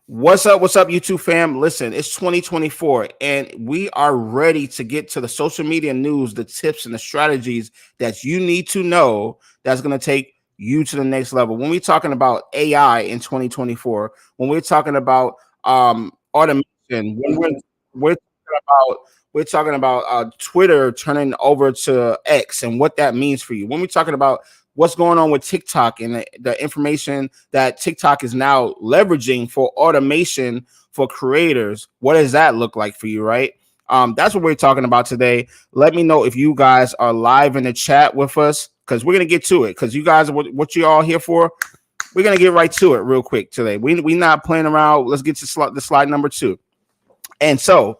What's up? What's up, YouTube fam? Listen, it's 2024 and we are ready to get to the social media news, the tips and the strategies that you need to know that's going to take you to the next level. When we're talking about AI in 2024, when we're talking about automation, when we're talking about Twitter turning over to X and what that means for you. When we're talking about what's going on with TikTok and the information that TikTok is now leveraging for automation for creators. What does that look like for you, right? That's what we're talking about today. Let me know if you guys are live in the chat with us because we're going to get to it because you guys are what you all here for. We're going to get right to it real quick today. We not playing around. Let's get to the slide number 2. And so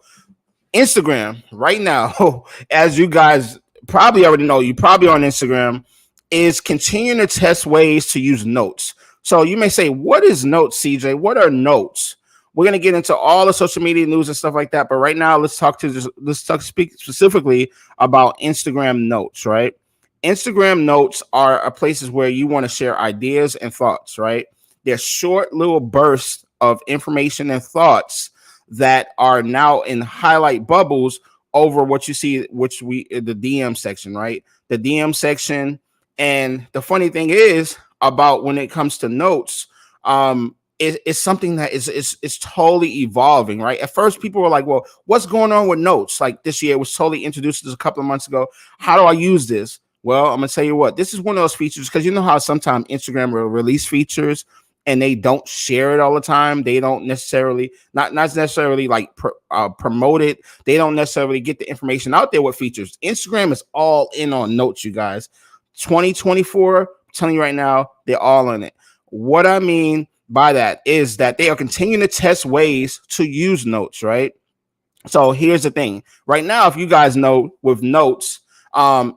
Instagram right now, as you guys probably already know, you probably on Instagram, is continuing to test ways to use notes. So you may say, what is notes, CJ? What are notes? We're going to get into all the social media news and stuff like that. But right now, let's speak specifically about Instagram notes, right? Instagram notes are places where you want to share ideas and thoughts, right? They're short little bursts of information and thoughts that are now in highlight bubbles over what you see, the DM section, right? The DM section. And the funny thing is about when it comes to notes, it's something that is totally evolving, right? At first, people were like, well, what's going on with notes? Like this year, it was totally introduced a couple of months ago. How do I use this? Well, I'm going to tell you what, this is one of those features because you know how sometimes Instagram will release features and they don't share it all the time. They don't necessarily, not necessarily like promote it. They don't necessarily get the information out there with features. Instagram is all in on notes, you guys. 2024, I'm telling you right now, they're all in it. What I mean by that is that they are continuing to test ways to use notes, right? So here's the thing. Right now, if you guys know with notes,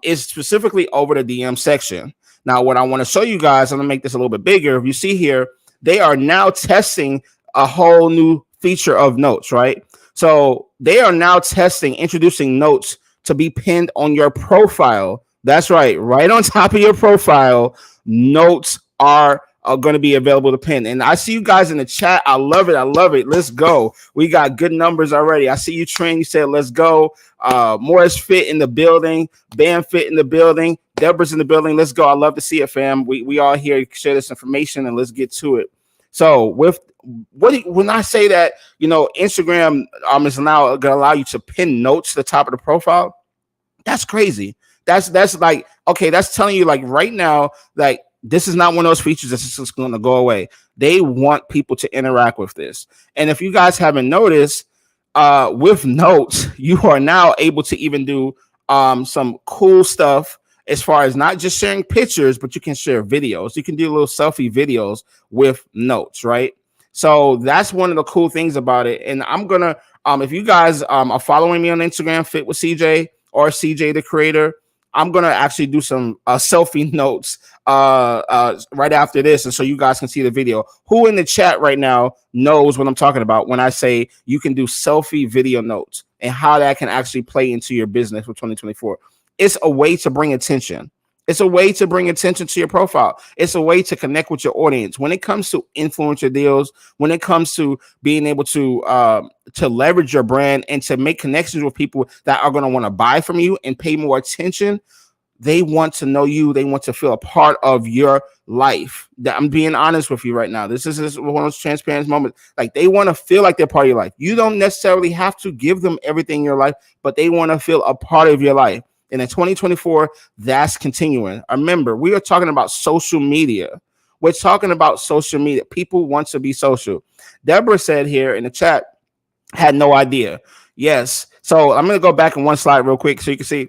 is specifically over the DM section. Now, what I want to show you guys, I'm going to make this a little bit bigger. If you see here, they are now testing a whole new feature of notes, right? So they are now introducing notes to be pinned on your profile. That's right. Right on top of your profile, notes are going to be available to pin. And I see you guys in the chat. I love it. I love it. Let's go. We got good numbers already. I see you, Trent. You said, let's go. Morris Fit in the building. Bam Fit in the building. Deborah's in the building. Let's go. I love to see it, fam. We all here share this information and let's get to it. So when I say that, Instagram is now going to allow you to pin notes to the top of the profile, that's crazy. That's like, okay, that's telling you like right now, like this is not one of those features that's just going to go away. They want people to interact with this. And if you guys haven't noticed, with notes, you are now able to even do some cool stuff as far as not just sharing pictures, but you can share videos. You can do little selfie videos with notes, right? So that's one of the cool things about it. And I'm going to, if you guys are following me on Instagram, Fit with CJ or CJ the Creator, I'm going to actually do some selfie notes right after this. And so you guys can see the video. Who in the chat right now knows what I'm talking about when I say you can do selfie video notes and how that can actually play into your business for 2024? It's a way to bring attention. It's a way to bring attention to your profile. It's a way to connect with your audience. When it comes to influencer deals, when it comes to being able to leverage your brand and to make connections with people that are going to want to buy from you and pay more attention, they want to know you. They want to feel a part of your life. I'm being honest with you right now. This is one of those transparent moments. Like they want to feel like they're part of your life. You don't necessarily have to give them everything in your life, but they want to feel a part of your life. And in 2024, that's continuing. Remember, we are talking about social media. We're talking about social media. People want to be social. Deborah said here in the chat, had no idea. Yes. So I'm going to go back in one slide real quick so you can see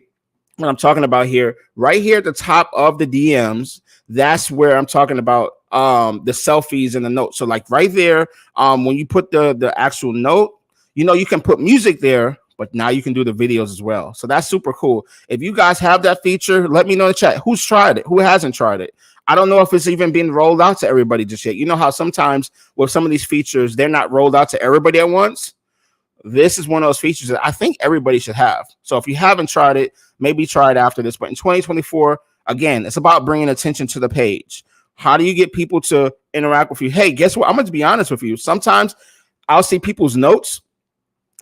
what I'm talking about here. Right here at the top of the DMs, that's where I'm talking about the selfies and the notes. So like right there, when you put the actual note, you can put music there, but now you can do the videos as well. So that's super cool. If you guys have that feature, let me know in the chat. Who's tried it? Who hasn't tried it? I don't know if it's even been rolled out to everybody just yet. You know how sometimes with some of these features, they're not rolled out to everybody at once. This is one of those features that I think everybody should have. So if you haven't tried it, maybe try it after this. But in 2024, again, it's about bringing attention to the page. How do you get people to interact with you? Hey, guess what? I'm going to be honest with you. Sometimes I'll see people's notes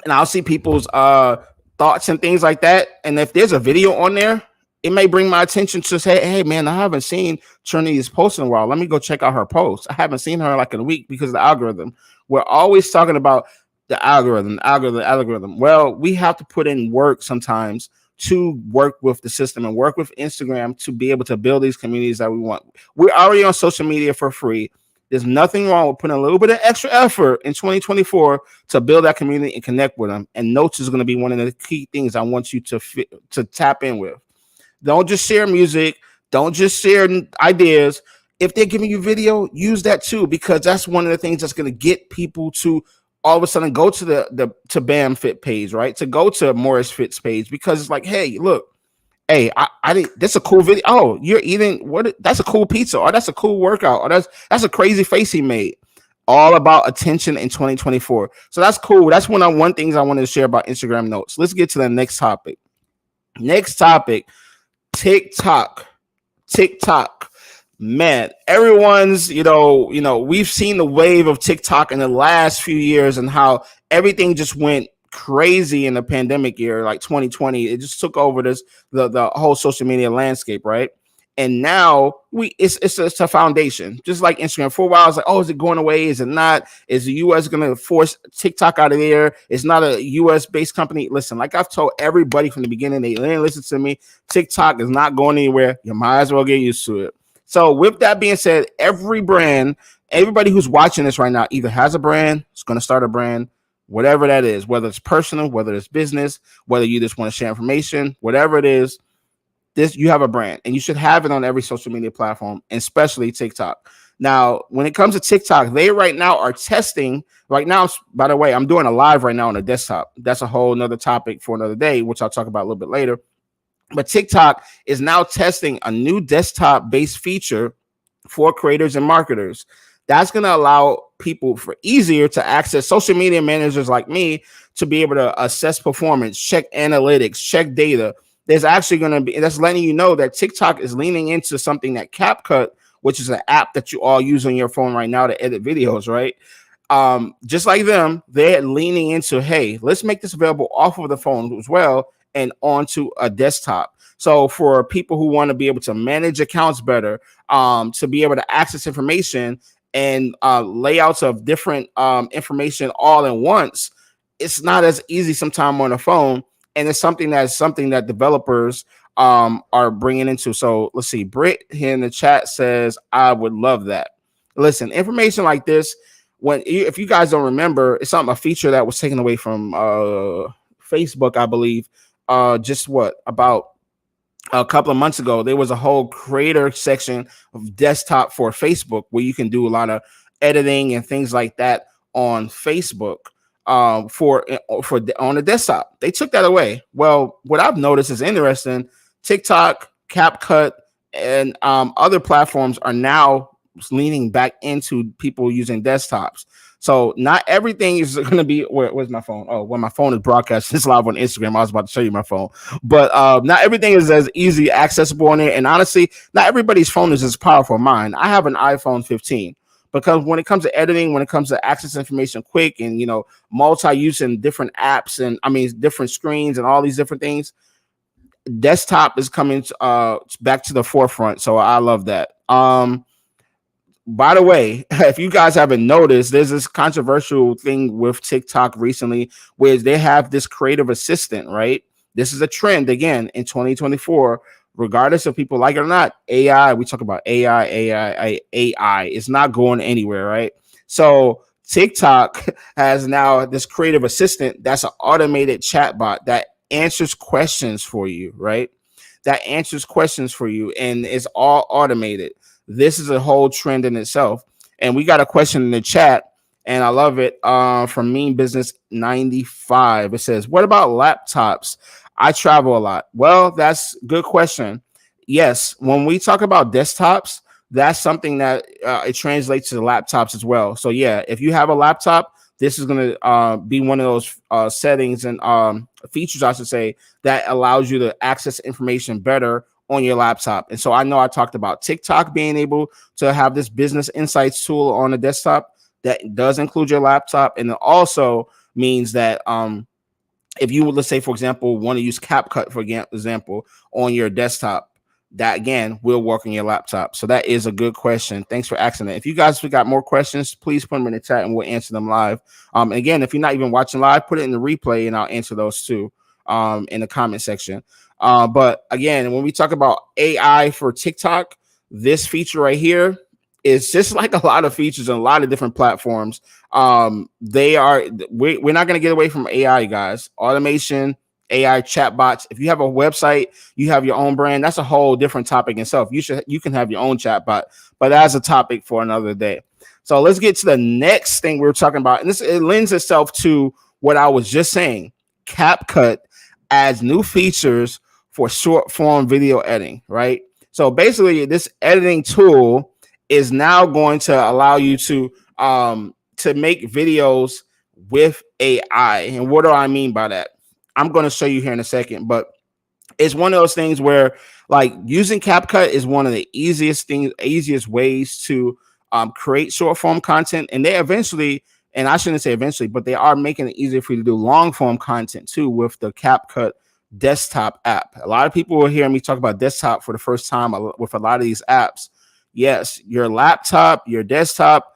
and I'll see people's thoughts and things like that. And if there's a video on there, it may bring my attention to say, hey, man, I haven't seen Trinity's post in a while. Let me go check out her post. I haven't seen her like in a week because of the algorithm. We're always talking about the algorithm. Well, we have to put in work sometimes to work with the system and work with Instagram to be able to build these communities that we want. We're already on social media for free. There's nothing wrong with putting a little bit of extra effort in 2024 to build that community and connect with them. And notes is going to be one of the key things I want you to tap in with. Don't just share music. Don't just share ideas. If they're giving you video, use that too, because that's one of the things that's going to get people to all of a sudden go to the Bam Fit page, right? To go to Morris Fit's page, because it's like, hey, look, hey, I did. That's a cool video. Oh, you're eating what? That's a cool pizza, or that's a cool workout, or that's a crazy face he made. All about attention in 2024. So that's cool. That's one things I wanted to share about Instagram notes. Let's get to the next topic. TikTok. Man, everyone's, we've seen the wave of TikTok in the last few years and how everything just went crazy in the pandemic year, like 2020. It just took over the whole social media landscape, right? And now it's a foundation, just like Instagram. For a while, it's like, oh, is it going away? Is it not? Is the US going to force TikTok out of there? It's not a US based company. Listen, like I've told everybody from the beginning, they didn't listen to me. TikTok is not going anywhere. You might as well get used to it. So with that being said, everybody who's watching this right now either has a brand, is going to start a brand, whatever that is, whether it's personal, whether it's business, whether you just want to share information, whatever it is. You have a brand and you should have it on every social media platform, especially TikTok. Now, when it comes to TikTok, they right now are testing right now. By the way, I'm doing a live right now on the desktop. That's a whole nother topic for another day, which I'll talk about a little bit later. But TikTok is now testing a new desktop based feature for creators and marketers. That's going to allow people for easier to access social media managers like me to be able to assess performance, check analytics, check data. There's actually going to be, that's letting you know that TikTok is leaning into something that Capcut, which is an app that you all use on your phone right now to edit videos, right? Just like them, they're leaning into, hey, let's make this available off of the phone as well and onto a desktop. So for people who want to be able to manage accounts better, to be able to access information and layouts of different information all at once, it's not as easy sometimes on the phone. And it's something that developers are bringing into. So let's see. Britt here in the chat says, I would love that. Listen, information like this, if you guys don't remember, it's a feature that was taken away from Facebook, I believe. About a couple of months ago, there was a whole creator section of desktop for Facebook where you can do a lot of editing and things like that on Facebook. For on the desktop. They took that away. Well, what I've noticed is interesting. TikTok, CapCut, and other platforms are now leaning back into people using desktops. So not everything is going to be. Where's my phone? Oh, well, my phone is broadcasting. It's live on Instagram. I was about to show you my phone, but not everything is as easy accessible on there. And honestly, not everybody's phone is as powerful as mine. I have an iPhone 15. Because when it comes to editing, when it comes to access information quick and, multi-use and different apps and different screens and all these different things, desktop is coming back to the forefront. So I love that. By the way, if you guys haven't noticed, there's this controversial thing with TikTok recently where they have this creative assistant, right? This is a trend again in 2024. Regardless of people like it or not, AI, we talk about AI is not going anywhere, right? So TikTok has now this creative assistant that's an automated chatbot that answers questions for you, right? That answers questions for you and it's all automated. This is a whole trend in itself. And we got a question in the chat and I love it from Mean Business 95. It says, what about laptops? I travel a lot. Well, that's a good question. Yes, when we talk about desktops, that's something that it translates to the laptops as well. So yeah, if you have a laptop, this is going to be one of those settings and features, I should say, that allows you to access information better on your laptop. And so I know I talked about TikTok being able to have this business insights tool on the desktop that does include your laptop. And it also means that if you would, let's say, for example, want to use CapCut, for example, on your desktop, that again will work on your laptop. So that is a good question. Thanks for asking that. If you guys got more questions, please put them in the chat and we'll answer them live. And again, if you're not even watching live, put it in the replay and I'll answer those too in the comment section. But again, when we talk about AI for TikTok, this feature right here is just like a lot of features on a lot of different platforms. We're not going to get away from AI, guys. Automation, AI chatbots. If you have a website, you have your own brand, that's a whole different topic itself. You can have your own chatbot, but that's a topic for another day. So let's get to the next thing we're talking about. And it lends itself to what I was just saying. CapCut adds new features for short form video editing, right? So basically this editing tool is now going to allow you to make videos with AI. And what do I mean by that? I'm going to show you here in a second, but it's one of those things where like using CapCut is one of the easiest ways to create short form content. And they eventually, and I shouldn't say eventually, but they are making it easier for you to do long form content too with the CapCut desktop app. A lot of people will hear me talk about desktop for the first time with a lot of these apps. Yes, your laptop, your desktop,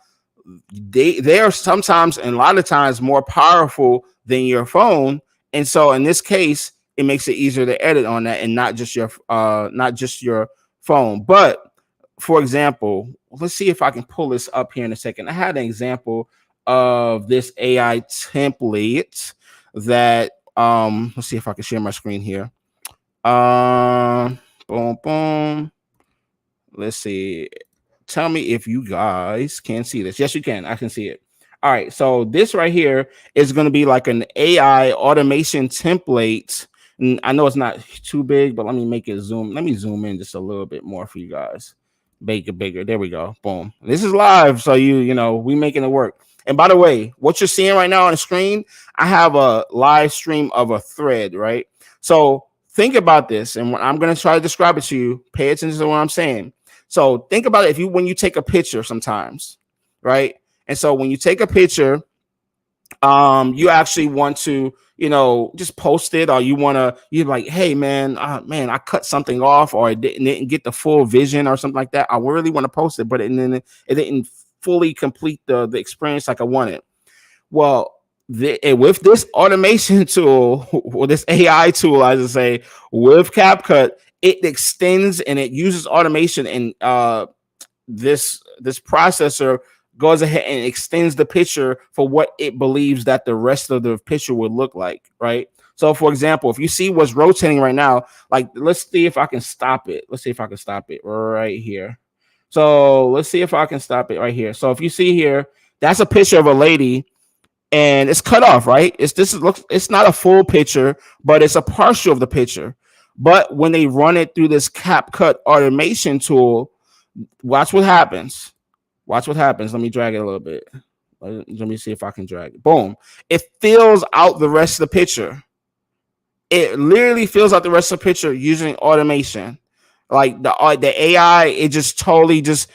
they are sometimes and a lot of times more powerful than your phone. And so in this case, it makes it easier to edit on that and not just your phone. But for example, let's see if I can pull this up here in a second. I had an example of this AI template that let's see if I can share my screen here. Boom, boom. Let's see. Tell me if you guys can see this. Yes, you can. I can see it. All right. So this right here is going to be like an AI automation template. And I know it's not too big, but let me make it zoom. Let me zoom in just a little bit more for you guys. Make it bigger. There we go. Boom. This is live. So we making it work. And by the way, what you're seeing right now on the screen, I have a live stream of a thread, right? So think about this. And I'm going to try to describe it to you. Pay attention to what I'm saying. So think about it when you take a picture sometimes, right? And so when you take a picture, you actually want to, just post it, or you're like, hey man, I cut something off, or it didn't get the full vision or something like that. I really want to post it, but it didn't fully complete the experience like I wanted. Well, with this automation tool, or this AI tool, as I say, with CapCut, it extends and it uses automation, and this processor goes ahead and extends the picture for what it believes that the rest of the picture would look like, right? So, for example, if you see what's rotating right now, like let's see if I can stop it. Let's see if I can stop it right here. So let's see if I can stop it right here. So if you see here, that's a picture of a lady, and it's cut off, right? It's not a full picture, but it's a partial of the picture. But when they run it through this CapCut automation tool, watch what happens. Watch what happens. Let me drag it a little bit. Let me see if I can drag it. Boom. It fills out the rest of the picture. It literally fills out the rest of the picture using automation. Like the AI, it just totally just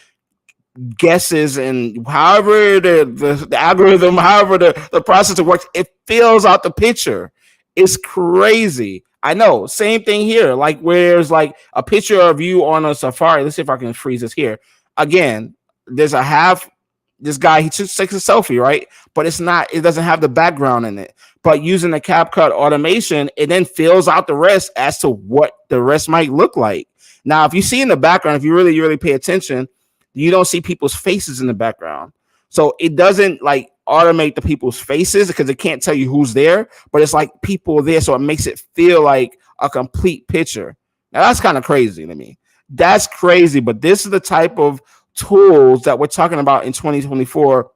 guesses, and however the algorithm, however the processor works, it fills out the picture. It's crazy. I know. Same thing here. Like where's like a picture of you on a safari. Let's see if I can freeze this here. Again, this guy, he just takes a selfie, right? But it doesn't have the background in it. But using the CapCut automation, it then fills out the rest as to what the rest might look like. Now, if you see in the background, if you really, really pay attention, you don't see people's faces in the background. So it doesn't like automate the people's faces because it can't tell you who's there, but it's like people there. So it makes it feel like a complete picture. Now that's kind of crazy to me. That's crazy. But this is the type of tools that we're talking about in 2024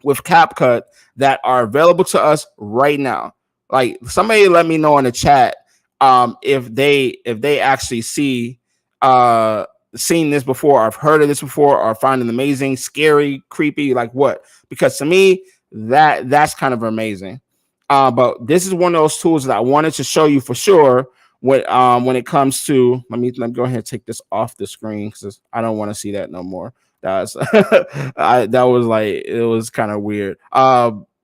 with CapCut that are available to us right now. Like somebody let me know in the chat if they actually seen this before, or have heard of this before, or find it amazing, scary, creepy, like what? Because to me, that's kind of amazing. But this is one of those tools that I wanted to show you for sure when it comes to let me go ahead and take this off the screen because I don't want to see that no more. That's that was like it was kind of weird.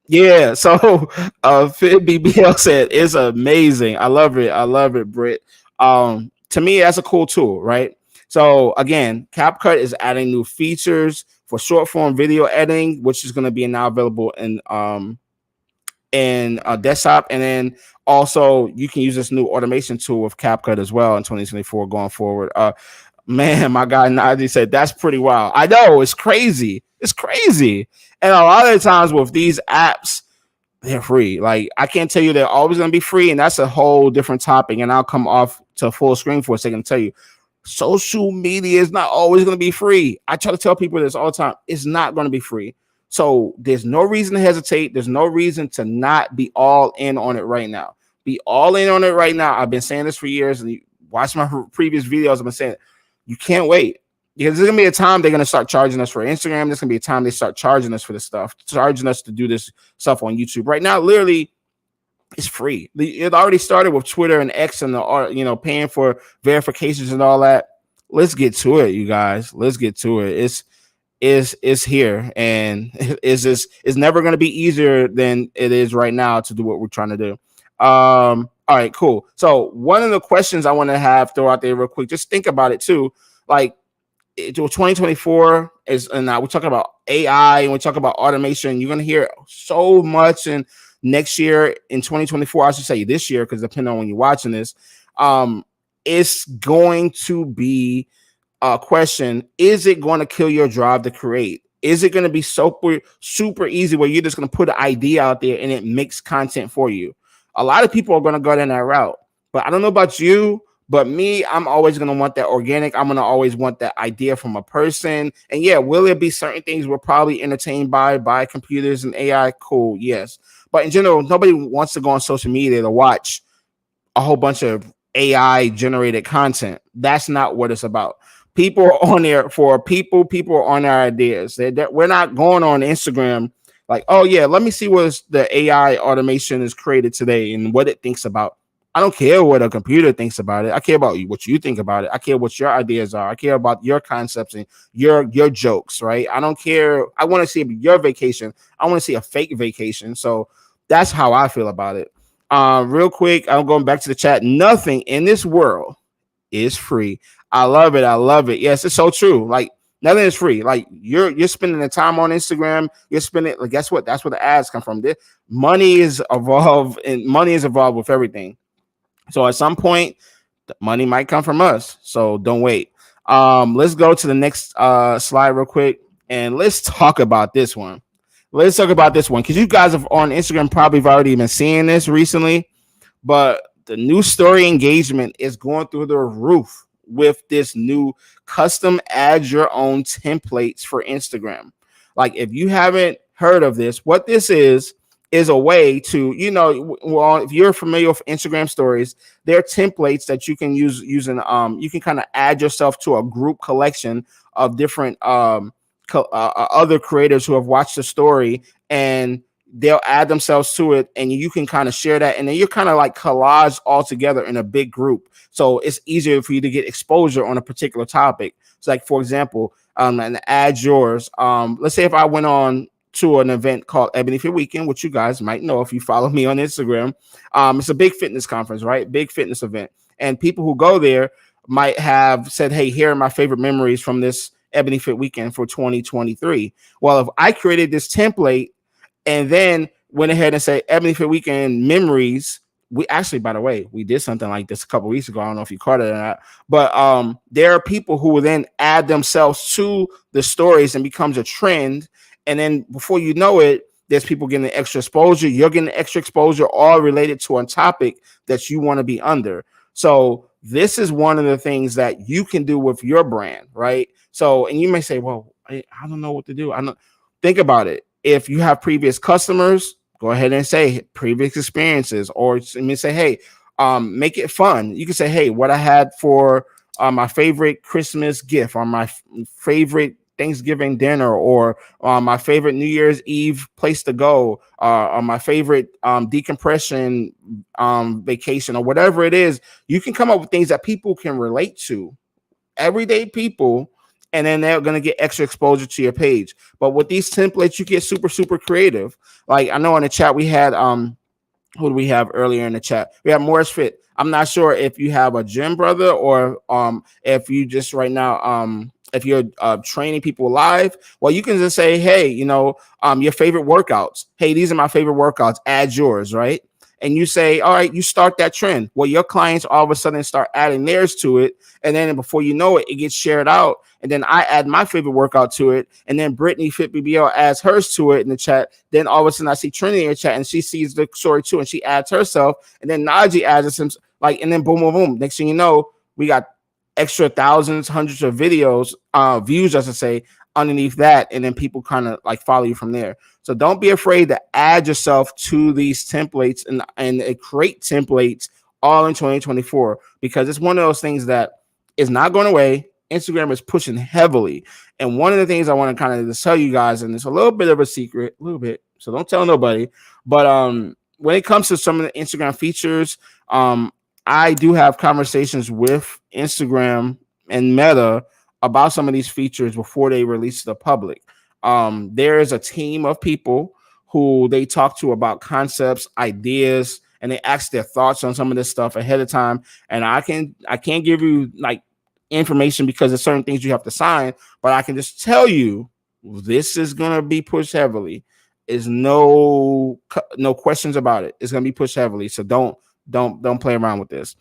Yeah, so Fit BBL said it's amazing. I love it. I love it, Britt. To me, that's a cool tool, right? So again, CapCut is adding new features for short form video editing, which is going to be now available in desktop, and then also you can use this new automation tool with CapCut as well in 2024 going forward. Man, my guy Naj said that's pretty wild. I know, it's crazy. It's crazy. And a lot of the times with these apps, they're free. Like I can't tell you they're always going to be free, and that's a whole different topic. And I'll come off to full screen for a second and tell you, social media is not always going to be free. I try to tell people this all the time. It's not going to be free. So there's no reason to hesitate. There's no reason to not be all in on it right now. Be all in on it right now. I've been saying this for years, and you watch my previous videos. I've been saying it. You can't wait. Because there's going to be a time they're going to start charging us for Instagram. There's going to be a time they start charging us for this stuff, charging us to do this stuff on YouTube. Right now, literally, it's free. It already started with Twitter and X and paying for verifications and all that. Let's get to it, you guys. Let's get to it. It's here, and it's never going to be easier than it is right now to do what we're trying to do. All right, cool. So one of the questions I want to throw out there real quick, just think about it too. Like 2024 is, and now we're talking about AI and we're talking about automation. You're going to hear so much in next year in 2024. I should say this year, because depending on when you're watching this, it's going to be a question. Is it going to kill your drive to create? Is it going to be super easy where you're just going to put an idea out there and it makes content for you? A lot of people are going to go down that route, but I don't know about you. But me, I'm always going to want that organic. I'm going to always want that idea from a person. And yeah, will there be certain things we're probably entertained by computers and AI? Cool, yes. But in general, nobody wants to go on social media to watch a whole bunch of AI generated content. That's not what it's about. People are on there for people. People are on their ideas. We're not going on Instagram like, oh yeah, let me see what the AI automation is created today and what it thinks about. I don't care what a computer thinks about it. I care about what you think about it. I care what your ideas are. I care about your concepts and your jokes, right? I don't care. I want to see your vacation. I want to see a fake vacation. So that's how I feel about it. Real quick, I'm going back to the chat. Nothing in this world is free. I love it. I love it. Yes, it's so true. Like nothing is free. Like you're spending the time on Instagram. You're spending. Like guess what? That's where the ads come from. Money is evolved, and money is evolved with everything. So at some point, the money might come from us. So don't wait. Let's go to the next slide real quick, and let's talk about this one. Let's talk about this one because you guys have on Instagram probably have already been seeing this recently, but the new story engagement is going through the roof with this new custom add your own templates for Instagram. Like if you haven't heard of this, what this is a way to, if you're familiar with Instagram stories, there are templates that you can use using, you can kind of add yourself to a group collection of different other creators who have watched the story, and they'll add themselves to it, and you can kind of share that, and then you're kind of like collage all together in a big group. So it's easier for you to get exposure on a particular topic. So like, for example, and add yours. Let's say if I went on to an event called Ebony Fit Weekend, which you guys might know if you follow me on Instagram. It's a big fitness conference, right? Big fitness event. And people who go there might have said, hey, here are my favorite memories from this Ebony Fit Weekend for 2023. Well, if I created this template and then went ahead and said Ebony Fit Weekend memories, we actually, by the way, we did something like this a couple weeks ago. I don't know if you caught it or not, but there are people who will then add themselves to the stories and becomes a trend. And then before you know it, there's people getting extra exposure. You're getting extra exposure, all related to a topic that you want to be under. So this is one of the things that you can do with your brand, right? So, and you may say, well, I don't know what to do. Think about it. If you have previous customers, go ahead and say previous experiences, or say, hey, make it fun. You can say, hey, what I had for my favorite Christmas gift, or my favorite Thanksgiving dinner, or my favorite New Year's Eve place to go, or my favorite decompression vacation, or whatever it is. You can come up with things that people can relate to, everyday people, and then they're going to get extra exposure to your page. But with these templates, you get super, super creative. Like, I know in the chat we had who do we have earlier in the chat? We have Morris Fit. I'm not sure if you have a gym brother, or if you just right now if you're training people live. Well, you can just say, hey, your favorite workouts. Hey, these are my favorite workouts. Add yours, right? And you say, all right, you start that trend. Well, your clients all of a sudden start adding theirs to it. And then before you know it, it gets shared out. And then I add my favorite workout to it. And then Brittany Fit BBL adds hers to it in the chat. Then all of a sudden I see Trinity in the chat, and she sees the story too, and she adds herself. And then Najee adds him, and then boom, boom, boom. Next thing you know, we got extra thousands, hundreds of videos, views, I should say, underneath that. And then people kind of like follow you from there. So don't be afraid to add yourself to these templates and create templates all in 2024, because it's one of those things that is not going away. Instagram is pushing heavily. And one of the things I want to kind of just tell you guys, and it's a little bit of a secret, a little bit, so don't tell nobody, but when it comes to some of the Instagram features, I do have conversations with Instagram and Meta about some of these features before they release to the public. There is a team of people who they talk to about concepts, ideas, and they ask their thoughts on some of this stuff ahead of time. And I can't give you like information because there's certain things you have to sign, but I can just tell you this is gonna be pushed heavily. Is no questions about it. It's gonna be pushed heavily. So don't play around with this.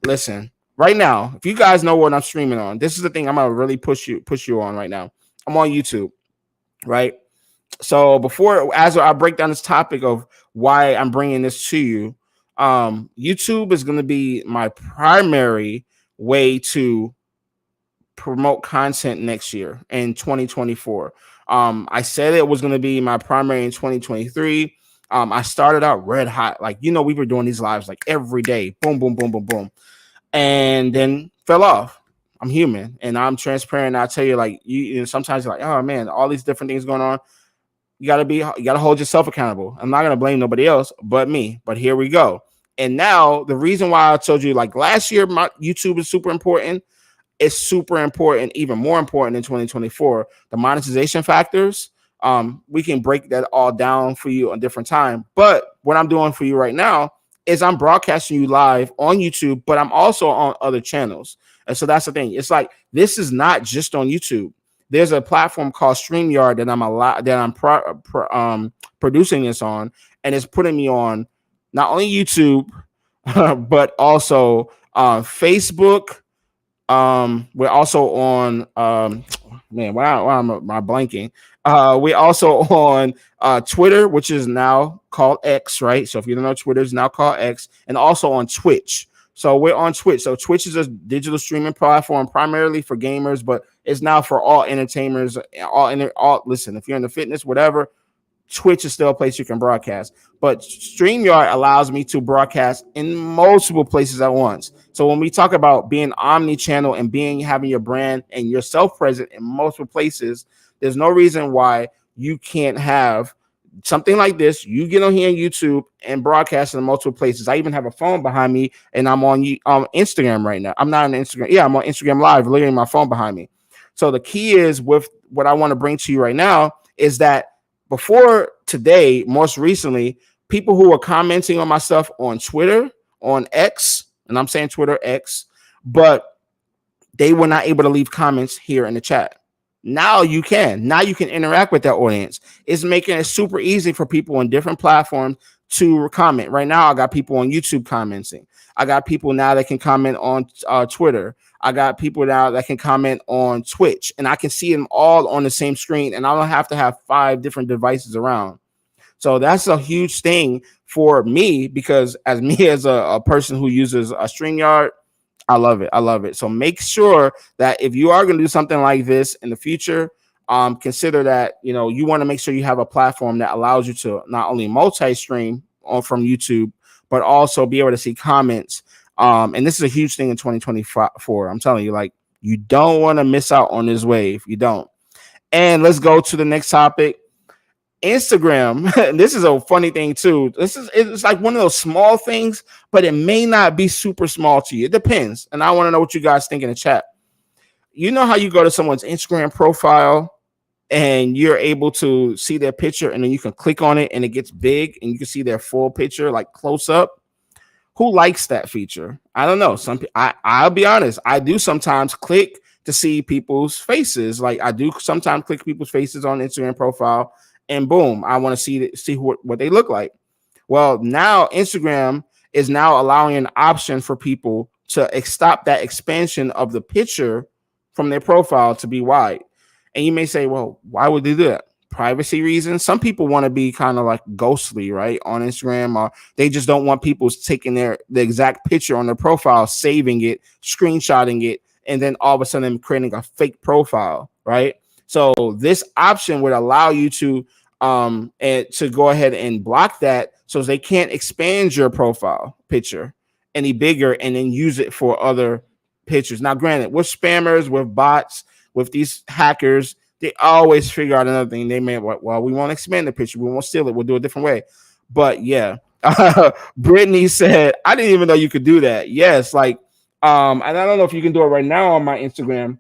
Listen, right now, if you guys know what I'm streaming on, this is the thing I'm gonna really push you on right now. I'm on YouTube, right? So as I break down this topic of why I'm bringing this to you, YouTube is going to be my primary way to promote content next year in 2024. I said it was going to be my primary in 2023. I started out red hot, like, we were doing these lives like every day, boom, boom, boom, boom, boom, and then fell off. I'm human and I'm transparent. I'll tell you, like, you sometimes you're like, oh man, all these different things going on. You gotta hold yourself accountable. I'm not gonna blame nobody else but me. But here we go. And now the reason why I told you, like, last year, my YouTube is super important. It's super important, even more important in 2024. The monetization factors. We can break that all down for you on different time. But what I'm doing for you right now is I'm broadcasting you live on YouTube, but I'm also on other channels. And so that's the thing. It's like, this is not just on YouTube. There's a platform called Streamyard that I'm producing this on, and it's putting me on not only YouTube, but also Facebook. We're also on why am I blanking? We're also on Twitter, which is now called X, right? So if you don't know, Twitter is now called X, and also on Twitch. So we're on Twitch. So Twitch is a digital streaming platform primarily for gamers, but it's now for all entertainers. Listen, if you're in the fitness, whatever, Twitch is still a place you can broadcast. But StreamYard allows me to broadcast in multiple places at once. So when we talk about being omni-channel and having your brand and yourself present in multiple places, there's no reason why you can't have something like this. You get on here on YouTube and broadcast in multiple places. I even have a phone behind me, and I'm on Instagram right now. I'm not on Instagram. Yeah, I'm on Instagram Live, literally my phone behind me. So the key is with what I want to bring to you right now is that before today, most recently, people who were commenting on my stuff on Twitter, on X, and I'm saying Twitter X, but they were not able to leave comments here in the chat. Now you can. Now you can interact with that audience. It's making it super easy for people on different platforms to comment. Right now, I got people on YouTube commenting. I got people now that can comment on Twitter. I got people now that can comment on Twitch, and I can see them all on the same screen, and I don't have to have 5 different devices around. So that's a huge thing for me, because as a person who uses a StreamYard, I love it. I love it. So make sure that if you are going to do something like this in the future, consider that, you want to make sure you have a platform that allows you to not only multi-stream from YouTube, but also be able to see comments. And this is a huge thing in 2024. I'm telling you, like, You don't want to miss out on this wave. You don't. And let's go to the next topic. Instagram. This is a funny thing too. It's like one of those small things, but it may not be super small to you. It depends. And I want to know what you guys think in the chat. You know how you go to someone's Instagram profile and you're able to see their picture, and then you can click on it and it gets big and you can see their full picture, like close up. Who likes that feature? I don't know. I'll be honest. I do sometimes click to see people's faces. Like I do sometimes click people's faces on Instagram profile, and boom, I want to see what they look like. Well, now Instagram is now allowing an option for people to stop that expansion of the picture from their profile to be wide. And you may say, well, why would they do that? Privacy reasons. Some people want to be kind of like ghostly, right, on Instagram, or they just don't want people taking the exact picture on their profile, saving it, screenshotting it, and then all of a sudden creating a fake profile, right? So this option would allow you to go ahead and block that, so they can't expand your profile picture any bigger and then use it for other pictures. Now, granted, with spammers, with bots, with these hackers, they always figure out another thing. They may, well, we won't expand the picture, we won't steal it, we'll do it a different way. But yeah, Brittany said, I didn't even know you could do that. Yes, like, and I don't know if you can do it right now on my Instagram,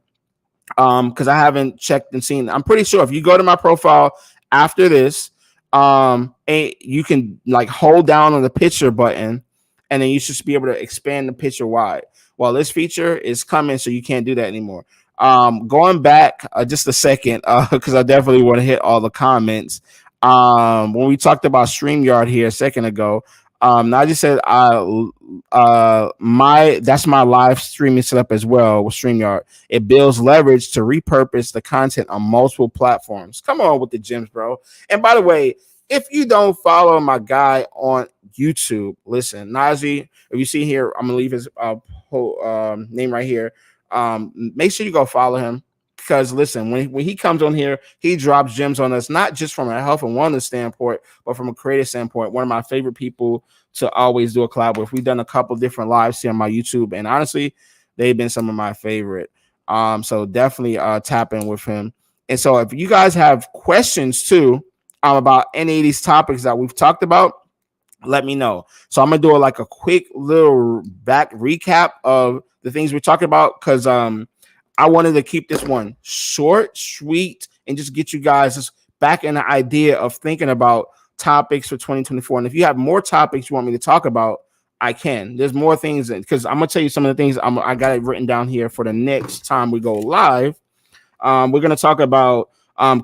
because I haven't checked and seen. I'm pretty sure if you go to my profile after this, and you can like hold down on the picture button, and then you should be able to expand the picture wide. Well, this feature is coming, so you can't do that anymore. Going back just a second, because I definitely want to hit all the comments. When we talked about StreamYard here a second ago, Naj said, that's my live streaming setup as well with StreamYard. It builds leverage to repurpose the content on multiple platforms. Come on with the gems, bro. And by the way, if you don't follow my guy on YouTube, listen, Najee, if you see here, I'm gonna leave his whole name right here. Make sure you go follow him, because listen, when he comes on here, he drops gems on us, not just from a health and wellness standpoint, but from a creative standpoint. One of my favorite people to always do a collab with. We've done a couple different lives here on my YouTube, and honestly, they've been some of my favorite. So definitely tap in with him. And so if you guys have questions too about any of these topics that we've talked about, let me know. So I'm gonna do like a quick little back recap of the things we're talking about, because I wanted to keep this one short, sweet, and just get you guys just back in the idea of thinking about topics for 2024. And if you have more topics you want me to talk about, I can. There's more things, because I'm gonna tell you some of the things I got it written down here for the next time we go live. We're gonna talk about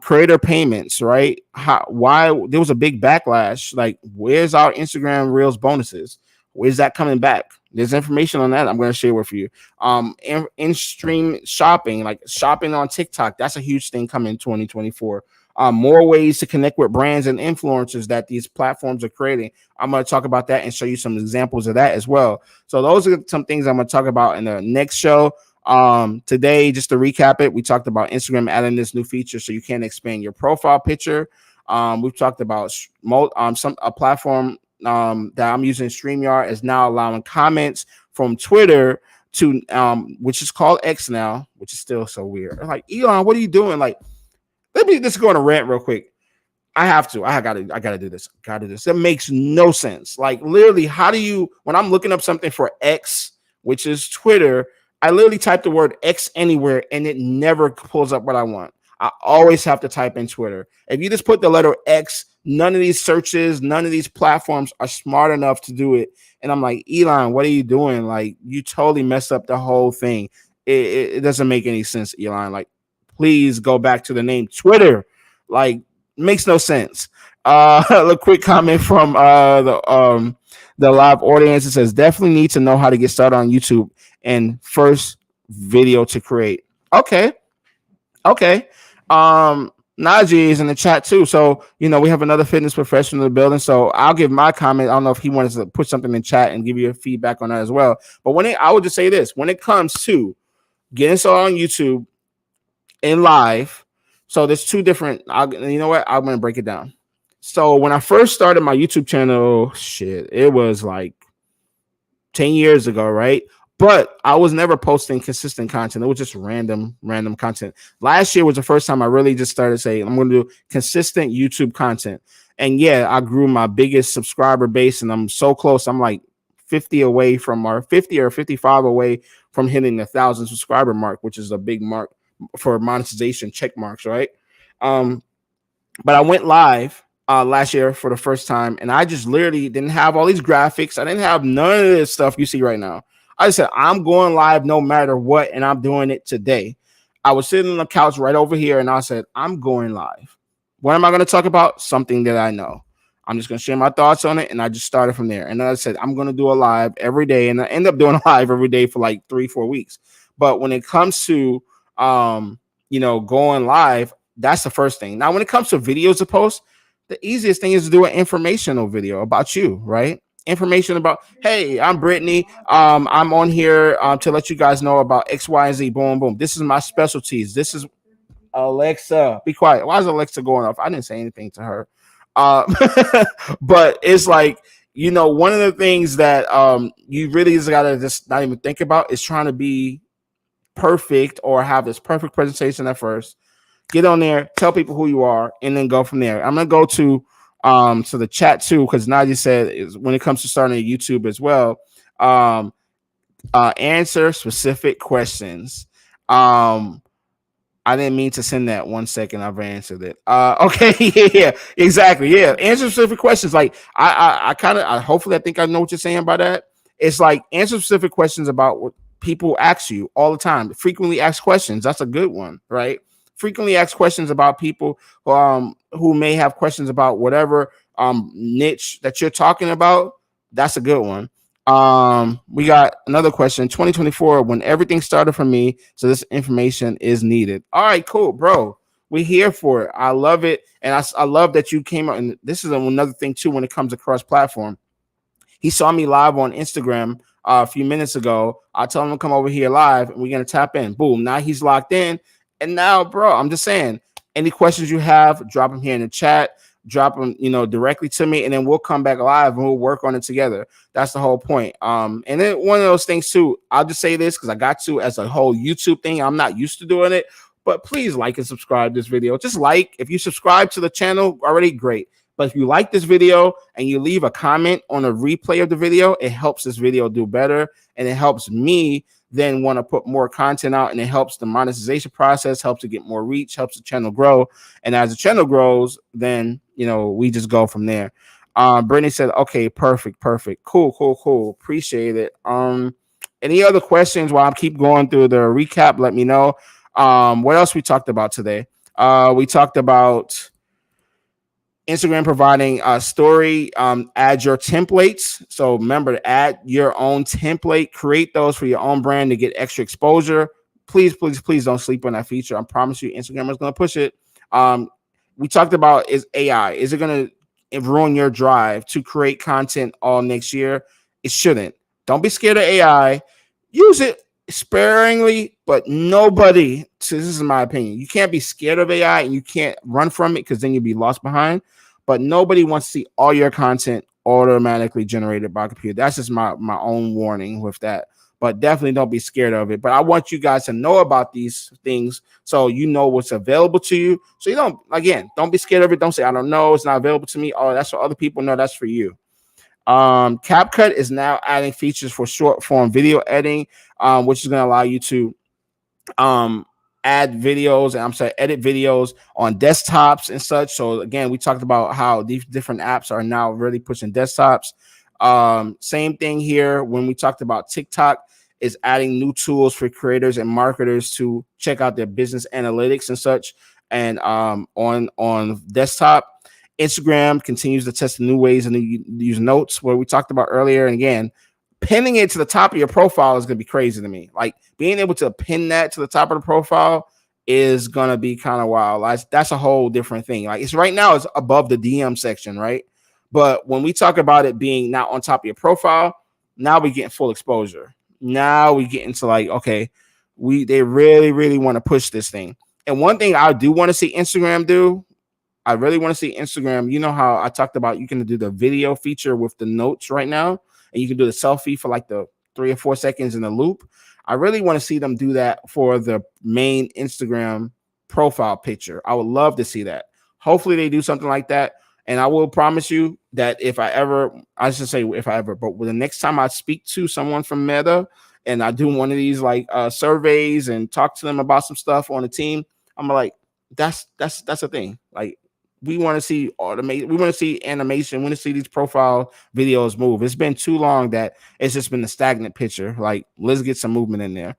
creator payments, right? Why there was a big backlash. Like, where's our Instagram Reels bonuses? Where's that coming back? There's information on that I'm going to share with you. In stream shopping, like shopping on TikTok, that's a huge thing coming in 2024. More ways to connect with brands and influencers that these platforms are creating. I'm going to talk about that and show you some examples of that as well. So those are some things I'm going to talk about in the next show. Today, just to recap it, we talked about Instagram adding this new feature so you can expand your profile picture. We've talked about a platform that I'm using, StreamYard, is now allowing comments from Twitter to which is called X now, which is still so weird. I'm like, Elon, what are you doing? Like, let me just go on a rant real quick. I gotta do this. That makes no sense. Like, literally, how do you, when I'm looking up something for X, which is Twitter, I literally type the word X anywhere and it never pulls up what I want. I always have to type in Twitter. If you just put the letter X, none of these searches, none of these platforms are smart enough to do it. And I'm like, Elon, what are you doing? Like, you totally messed up the whole thing. It doesn't make any sense, Elon. Like, please go back to the name Twitter. Like, makes no sense. A quick comment from the live audience. It says, definitely need to know how to get started on YouTube and first video to create. Okay. Najee is in the chat too. So, we have another fitness professional in the building. So I'll give my comment. I don't know if he wanted to put something in chat and give you a feedback on that as well. But I would just say this, when it comes to getting started on YouTube in live, so there's two different, you know what? I'm going to break it down. So when I first started my YouTube channel, it was like 10 years ago, right? But I was never posting consistent content. It was just random content. Last year was the first time I really just started saying I'm going to do consistent YouTube content. And yeah, I grew my biggest subscriber base, and I'm so close. I'm like 50 away from, or 50 or 55 away from hitting the 1,000 subscriber mark, which is a big mark for monetization check marks, right? But I went live last year for the first time, and I just literally didn't have all these graphics. I didn't have none of this stuff you see right now. I just said, I'm going live no matter what, and I'm doing it today. I was sitting on the couch right over here, and I said, I'm going live. What am I going to talk about? Something that I know. I'm just going to share my thoughts on it, and I just started from there. And then I said, I'm going to do a live every day, and I end up doing a live every day for like 3-4 weeks. But when it comes to, going live, that's the first thing. Now, when it comes to videos to post, the easiest thing is to do an informational video about you, right? Information about, hey, I'm Brittany. I'm on here to let you guys know about X, Y, and Z. Boom, boom. This is my specialties. This is Alexa. Be quiet. Why is Alexa going off? I didn't say anything to her. But it's like, one of the things that you really just gotta just not even think about is trying to be perfect or have this perfect presentation at first. Get on there, tell people who you are, and then go from there. I'm gonna go to the chat too, because Naj said is when it comes to starting a YouTube as well, answer specific questions. I didn't mean to send that. 1 second, I've answered it. Okay, yeah, exactly. Yeah, answer specific questions. Like I hopefully I think I know what you're saying by that. It's like answer specific questions about what people ask you all the time. Frequently asked questions. That's a good one, right? Frequently asked questions about people who may have questions about whatever niche that you're talking about. That's a good one. We got another question. 2024, when everything started for me, so this information is needed. All right, cool, bro. We're here for it. I love it, and I love that you came out. And this is another thing too when it comes across platform. He saw me live on Instagram a few minutes ago. I told him to come over here live, and we're gonna tap in. Boom. Now he's locked in. And now, bro, I'm just saying, any questions you have, drop them here in the chat, drop them, directly to me, and then we'll come back live and we'll work on it together. That's the whole point. And then one of those things too, I'll just say this because I got to as a whole YouTube thing. I'm not used to doing it, but please like and subscribe this video. Just like, if you subscribe to the channel already, great. But if you like this video and you leave a comment on a replay of the video, it helps this video do better, and it helps me then want to put more content out, and it helps the monetization process, helps to get more reach, helps the channel grow. And as the channel grows, then we just go from there. Brittany said, okay, perfect. Cool. Appreciate it. Any other questions while I keep going through the recap? Let me know. What else we talked about today? We talked about Instagram providing a story, add your templates. So remember to add your own template, create those for your own brand to get extra exposure. Please don't sleep on that feature. I promise you, Instagram is going to push it. We talked about, is AI, is it going to ruin your drive to create content all next year? It shouldn't. Don't be scared of AI. Use it sparingly, but nobody, so this is my opinion, you can't be scared of AI and you can't run from it because then you'll be lost behind. But nobody wants to see all your content automatically generated by computer. That's just my own warning with that. But definitely don't be scared of it. But I want you guys to know about these things so you know what's available to you. So you don't be scared of it. Don't say, I don't know, it's not available to me. Oh, that's for other people. No, that's for you. Capcut is now adding features for short form video editing, which is going to allow you to edit videos on desktops and such. So again, we talked about how these different apps are now really pushing desktops. Same thing here when we talked about TikTok is adding new tools for creators and marketers to check out their business analytics and such. And on desktop, Instagram continues to test new ways and use notes, where we talked about earlier. And again, pinning it to the top of your profile is going to be crazy to me. Like being able to pin that to the top of the profile is going to be kind of wild. That's a whole different thing. Like it's right now, it's above the DM section, right? But when we talk about it being not on top of your profile, now we getting full exposure. Now we get into like, okay, they really, really want to push this thing. And one thing I do want to see Instagram do, I really want to see Instagram. You know how I talked about you can do the video feature with the notes right now, and you can do the selfie for like the 3 or 4 seconds in a loop. I really want to see them do that for the main Instagram profile picture. I would love to see that. Hopefully they do something like that. And I will promise you that if I ever, I should say if I ever, but the next time I speak to someone from Meta and I do one of these like surveys and talk to them about some stuff on the team, I'm like, that's a thing. Like, we want to see automate. We want to see animation. We want to see these profile videos move. It's been too long that it's just been a stagnant picture. Like, let's get some movement in there.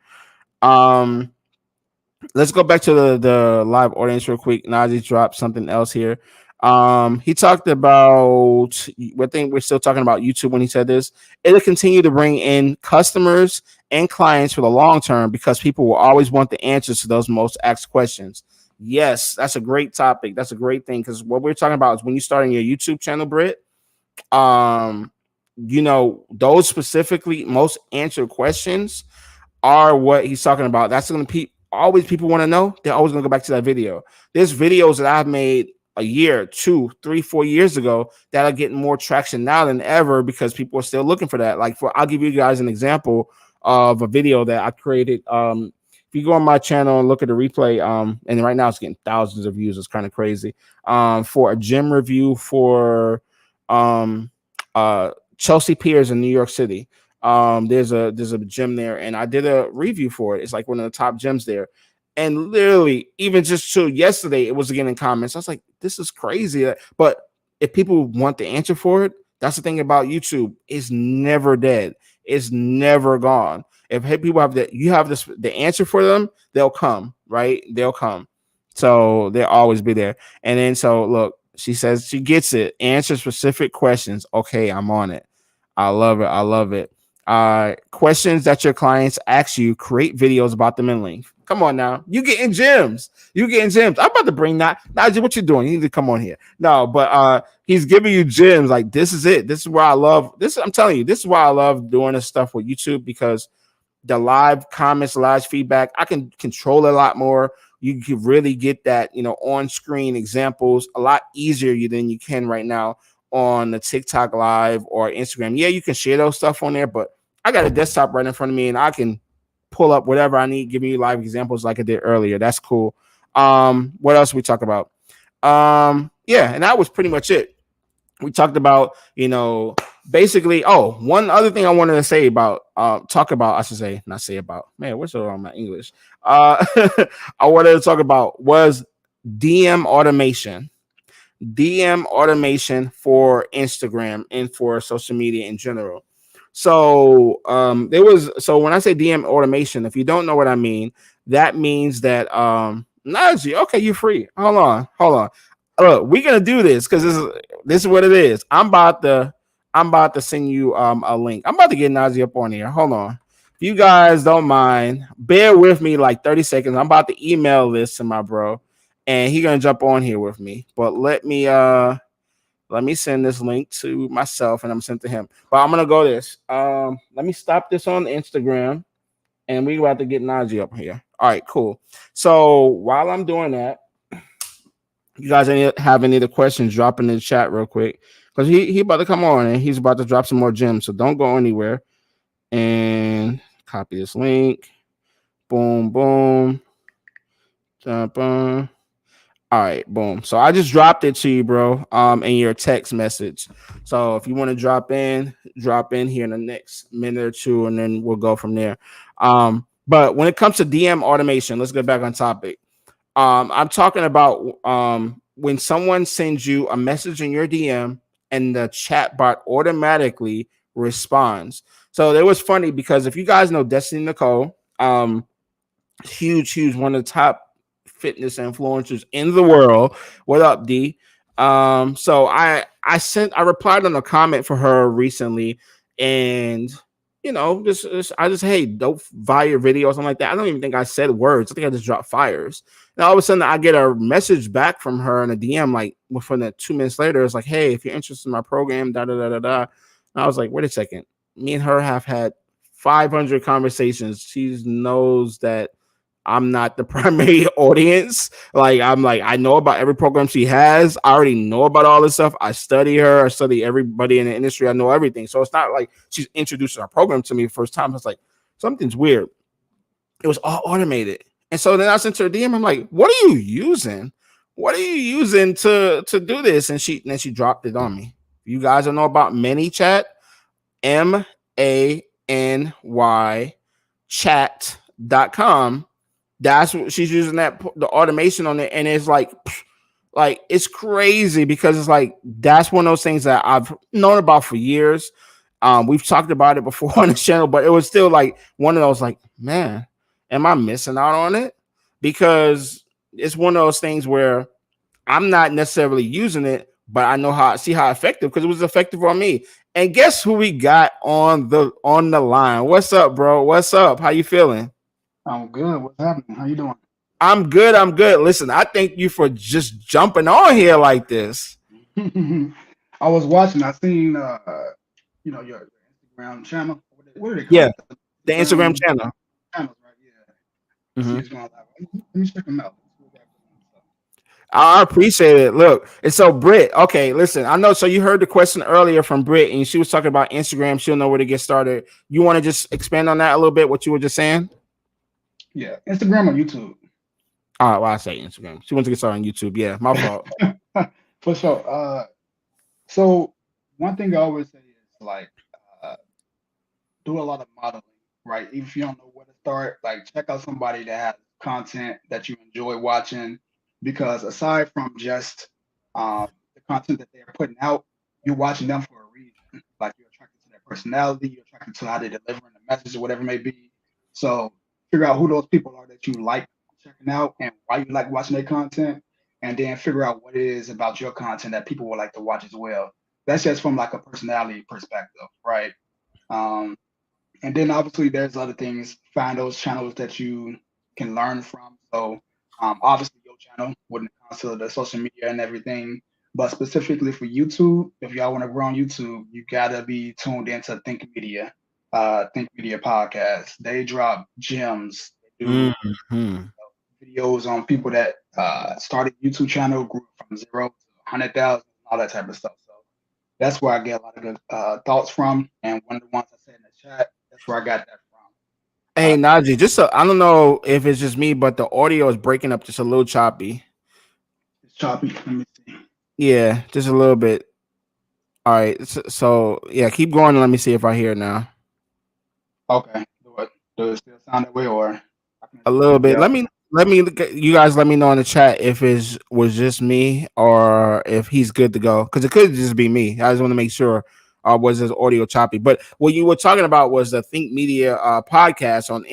Let's go back to the live audience real quick. Najee dropped something else here. He talked about, I think we're still talking about YouTube when he said this. It'll continue to bring in customers and clients for the long term because people will always want the answers to those most asked questions. Yes, that's a great topic. That's a great thing, because what we're talking about is when you start in your YouTube channel, Britt, those specifically most answered questions are what he's talking about. That's going to always people want to know. They're always going to go back to that video. There's videos that I've made a year, 2, 3, 4 years ago that are getting more traction now than ever because people are still looking for that. Like, I'll give you guys an example of a video that I created. If you go on my channel and look at the replay, and right now it's getting thousands of views. It's kind of crazy. For a gym review for Chelsea Piers in New York City. There's a gym there, and I did a review for it. It's like one of the top gyms there. And literally, even just till yesterday, it was again in comments. I was like, this is crazy. But if people want the answer for it, that's the thing about YouTube. It's never dead. It's never gone. If people have the answer for them, they'll come, right? They'll come. So they'll always be there. And then, so look, she says she gets it. Answer specific questions. Okay, I'm on it. I love it. I love it. Questions that your clients ask you, create videos about them in length. Come on now. You getting gems. I'm about to bring that. Naj, what you doing? You need to come on here. No, but he's giving you gems. Like, this is it. This is where I love this. I'm telling you, this is why I love doing this stuff with YouTube, because the live comments, live feedback, I can control it a lot more. You can really get that, on-screen examples a lot easier than you can right now on the TikTok live or Instagram. Yeah, you can share those stuff on there, but I got a desktop right in front of me and I can pull up whatever I need, giving you live examples like I did earlier. That's cool. What else we talk about? Yeah, and that was pretty much it. We talked about, basically, one other thing I wanted to say about, what's wrong with my English? I wanted to talk about was DM automation for Instagram and for social media in general. So when I say DM automation, if you don't know what I mean, that means that Najee, okay, you're free. Hold on. Look, we're gonna do this because this is what it is. I'm about to send you a link. I'm about to get Najee up on here. Hold on. If you guys don't mind, bear with me like 30 seconds. I'm about to email this to my bro, and he's gonna jump on here with me. But let me send this link to myself, and I'm sent to him. But I'm gonna go this. Let me stop this on Instagram, and we're about to get Najee up here. All right, cool. So while I'm doing that, you guys have any other questions, drop in the chat real quick, because he about to come on and he's about to drop some more gems. So don't go anywhere. And copy this link. Boom, boom. Jump on. All right, boom. So I just dropped it to you, bro, in your text message. So if you want to drop in here in the next minute or two, and then we'll go from there. But when it comes to DM automation, let's get back on topic. I'm talking about when someone sends you a message in your DM and the chat bot automatically responds. So it was funny because if you guys know Destiny Nicole, huge, one of the top fitness influencers in the world. What up, D? So I replied on a comment for her recently, and I just hey, don't fire video or something like that. I don't even think I said words. I think I just dropped fires. And all of a sudden I get a message back from her in a DM, like within the 2 minutes later. It's like, hey, if you're interested in my program, da da da da da. And I was like, wait a second. Me and her have had 500 conversations. She knows that I'm not the primary audience. Like I'm like I know about every program she has. I already know about all this stuff. I study her. I study everybody in the industry. I know everything. So it's not like she's introducing our program to me the first time. It's like something's weird. It was all automated. And so then I sent her a DM. I'm like, what are you using? What are you using to do this? And then she dropped it on me. You guys don't know about ManyChat, MANY chat.com. That's what she's using, that the automation on it. And it's like it's crazy because it's like that's one of those things that I've known about for years. We've talked about it before on the channel, but it was still like one of those like, man, am I missing out on it? Because it's one of those things where I'm not necessarily using it, but I know how effective, because it was effective on me. And guess who we got on the line? What's up, bro? What's up? How you feeling? I'm good. What's happening? How you doing? I'm good. I'm good. Listen, I thank you for just jumping on here like this. I was watching. I seen your Instagram channel. What are they called? Yeah, the Instagram channel. Channels, right? Yeah. Mm-hmm. Let me check them out. I appreciate it. Look, and so Britt, okay, listen, I know. So you heard the question earlier from Britt, and she was talking about Instagram. She'll know where to get started. You want to just expand on that a little bit? What you were just saying? Yeah, Instagram or YouTube. All right, well, I say Instagram. She wants to get started on YouTube. Yeah, my fault. For sure. So one thing I always say is like, do a lot of modeling, right? If you don't know where to start, like check out somebody that has content that you enjoy watching, because aside from just the content that they're putting out, you're watching them for a reason. Like you're attracted to their personality, you're attracted to how they're delivering the message or whatever it may be. So figure out who those people are that you like checking out and why you like watching their content, and then figure out what it is about your content that people would like to watch as well. That's just from like a personality perspective, right? And then obviously there's other things. Find those channels that you can learn from. So obviously your channel when it comes to the social media and everything, but specifically for YouTube, if y'all want to grow on YouTube, you gotta be tuned into Think Media podcast. They drop gems. They do videos on people that started YouTube channel, grew from 0 to 100,000, all that type of stuff. So that's where I get a lot of good thoughts from. And one of the ones I said in the chat, that's where I got that from. Hey, Najee, I don't know if it's just me, but the audio is breaking up just a little choppy. It's choppy. Let me see. Yeah, just a little bit. All right. So yeah, keep going and let me see if I hear it now. Okay. Do it still sound that way, or a little bit? Let me you guys let me know in the chat if it was just me or if he's good to go, because it could just be me. I just want to make sure. Was his audio choppy? But what you were talking about was the Think Media podcast on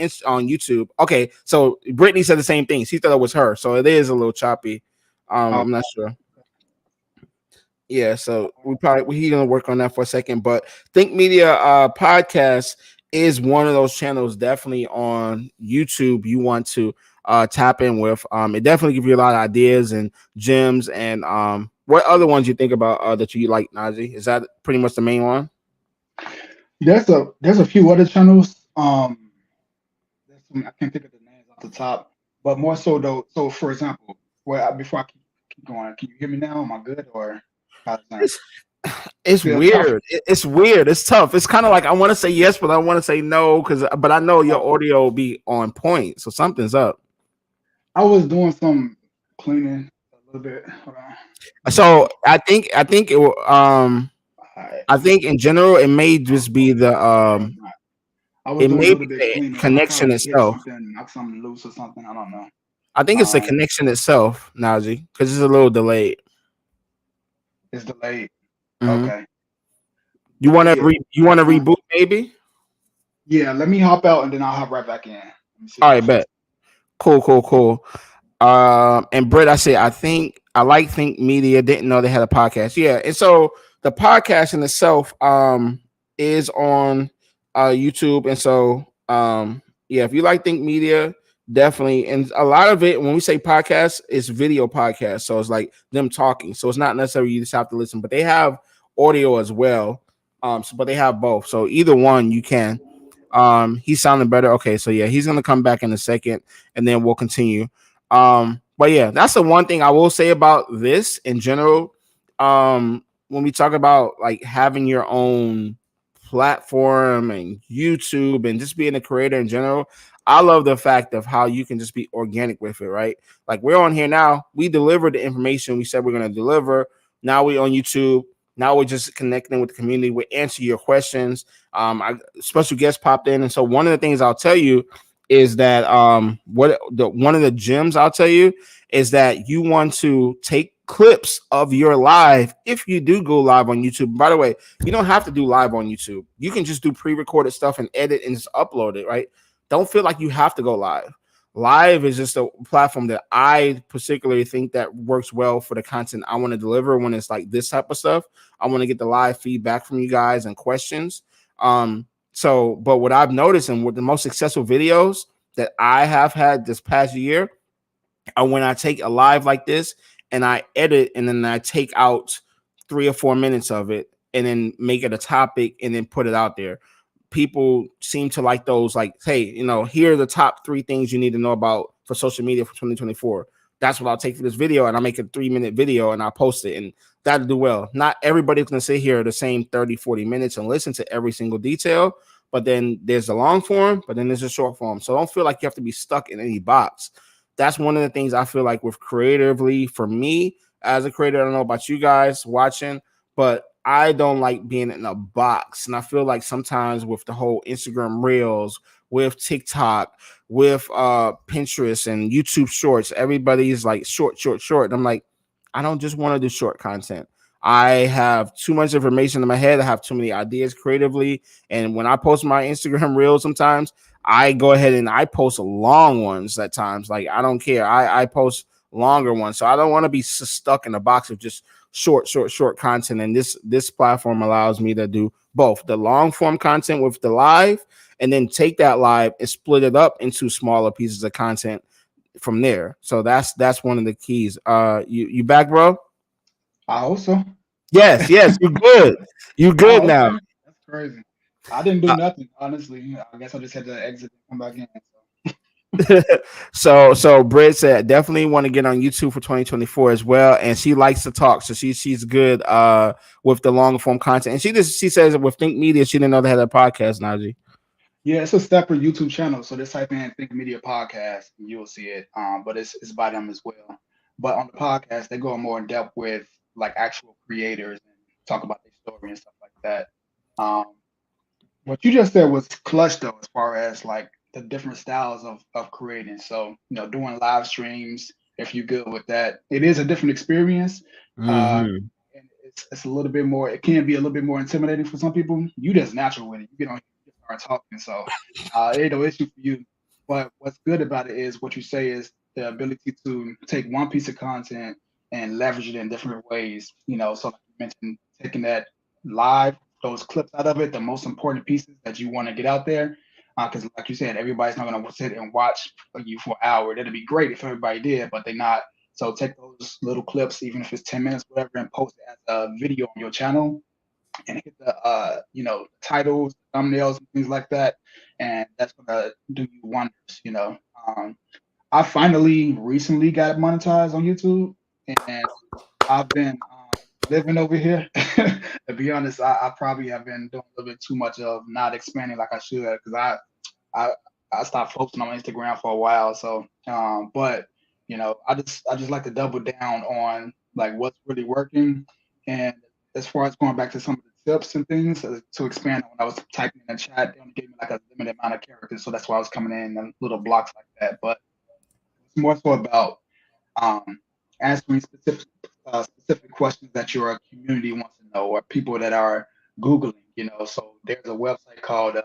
YouTube. Okay, so Brittany said the same thing. She thought it was her, so it is a little choppy. I'm not sure. Yeah, so he's gonna work on that for a second. But Think Media podcast is one of those channels definitely on YouTube you want to tap in with. It definitely gives you a lot of ideas and gems. And what other ones you think about that you like, Najee? Is that pretty much the main one? There's a few other channels. I can't think of the names off the top, but more so though. So for example, before I keep going, can you hear me now? Am I good or? It's weird. It's weird. It's tough. It's kind of like I want to say yes, but I want to say no but I know your audio will be on point, so something's up. I was doing some cleaning a little bit. So I think it will. I think in general it may just be the it may be the connection itself. Knock something loose or something. I don't know. I think it's the connection itself, Najee, because it's a little delayed. It's delayed. Mm-hmm. Okay. You want to reboot maybe? Yeah, let me hop out and then I'll hop right back in. All right, bet. Cool. And Britt, I like Think Media. Didn't know they had a podcast. Yeah, and so the podcast in itself is on YouTube, and so yeah, if you like Think Media, definitely. And a lot of it, when we say podcast, it's video podcast, so it's like them talking. So it's not necessarily you just have to listen, but they have audio as well. But they have both. So either one you can. He's sounding better. Okay, so yeah, he's gonna come back in a second, and then we'll continue. But yeah, that's the one thing I will say about this in general. When we talk about like having your own platform and YouTube and just being a creator in general, I love the fact of how you can just be organic with it, right? Like we're on here now, we delivered the information we said we're gonna deliver. Now we on YouTube. Now we're just connecting with the community. We answer your questions. Special guest popped in, and so one of the things I'll tell you is that one of the gems I'll tell you is that you want to take clips of your live if you do go live on YouTube. By the way, you don't have to do live on YouTube. You can just do pre-recorded stuff and edit and just upload it, right? Don't feel like you have to go live. Live is just a platform that I particularly think that works well for the content I want to deliver when it's like this type of stuff. I want to get the live feedback from you guys and questions. But what I've noticed and what the most successful videos that I have had this past year are when I take a live like this and I edit and then I take out 3 or 4 minutes of it and then make it a topic and then put it out there. People seem to like those, like, hey, here are the top 3 things you need to know about for social media for 2024. That's what I'll take for this video, and I'll make a 3-minute video and I'll post it, and that'll do well. Not everybody's going to sit here the same 30-40 minutes and listen to every single detail, but then there's the long form, but then there's a short form. So don't feel like you have to be stuck in any box. That's one of the things I feel like with creatively for me as a creator. I don't know about you guys watching, but I don't like being in a box. And I feel like sometimes with the whole Instagram Reels, with TikTok, with Pinterest and YouTube Shorts, everybody's like short. And I'm like, I don't just want to do short content. I have too much information in my head. I have too many ideas creatively. And when I post my Instagram Reels sometimes, I go ahead and I post long ones at times. Like, I don't care. I post longer ones. So I don't want to be stuck in a box of just short content. And this platform allows me to do both the long form content with the live, and then take that live and split it up into smaller pieces of content from there. So that's one of the keys. You back, bro? I hope so. Yes, you're good. You good Oh, now. okay. That's crazy. I didn't do nothing, honestly. I guess I just had to exit and come back in. So Britt said definitely want to get on YouTube for 2024 as well, and she likes to talk, so she's good with the longer form content. And she says with Think Media, she didn't know they had a podcast, Najee. Yeah, it's a separate YouTube channel. So just type in Think Media Podcast and you'll see it. But it's by them as well. But on the podcast, they go more in depth with like actual creators and talk about their story and stuff like that. Um, what you just said was clutch though, as far as like the different styles of creating. So, doing live streams, if you're good with that, it is a different experience. Mm-hmm. And it's a little bit more, it can be a little bit more intimidating for some people. You just natural with it. You get on, you start talking. So it ain't no issue for you. But what's good about it is what you say is the ability to take one piece of content and leverage it in different ways. So like you mentioned, taking that live, those clips out of it, the most important pieces that you want to get out there. Because like you said, everybody's not going to sit and watch you for an hour. That'd be great if everybody did, but they're not. So take those little clips, even if it's 10 minutes, whatever, and post it as a video on your channel and hit the, titles, thumbnails, and things like that. And that's going to do you wonders. I finally recently got monetized on YouTube, and I've been living over here. To be honest, I probably have been doing a little bit too much of not expanding like I should, because I stopped posting on Instagram for a while. So, but I just like to double down on like what's really working. And as far as going back to some of the tips and things to expand on, when I was typing in the chat, they only gave me like a limited amount of characters, so that's why I was coming in little blocks like that. But it's more so about answering specific questions that your community wants to know, or people that are Googling. So there's a website called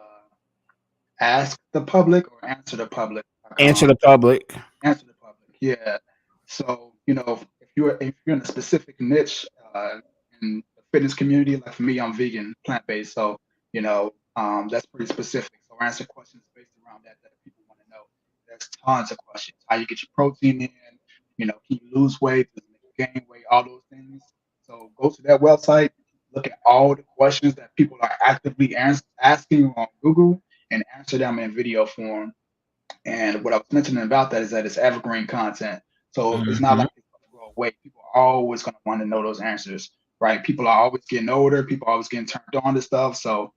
Ask the Public or Answer the Public. Answer the public. Answer the Public. Yeah. So if you're in a specific niche in the fitness community, like for me, I'm vegan, plant based, so that's pretty specific. So answer questions based around that people want to know. There's tons of questions. How you get your protein in? Can you lose weight? Does it make you gain weight? All those things. So go to that website, look at all the questions that people are actively asking on Google, and answer them in video form. And what I was mentioning about that is that it's evergreen content. So it's not Mhm. like it's going to go away. People are always going to want to know those answers, right? People are always getting older. People are always getting turned on to stuff. So,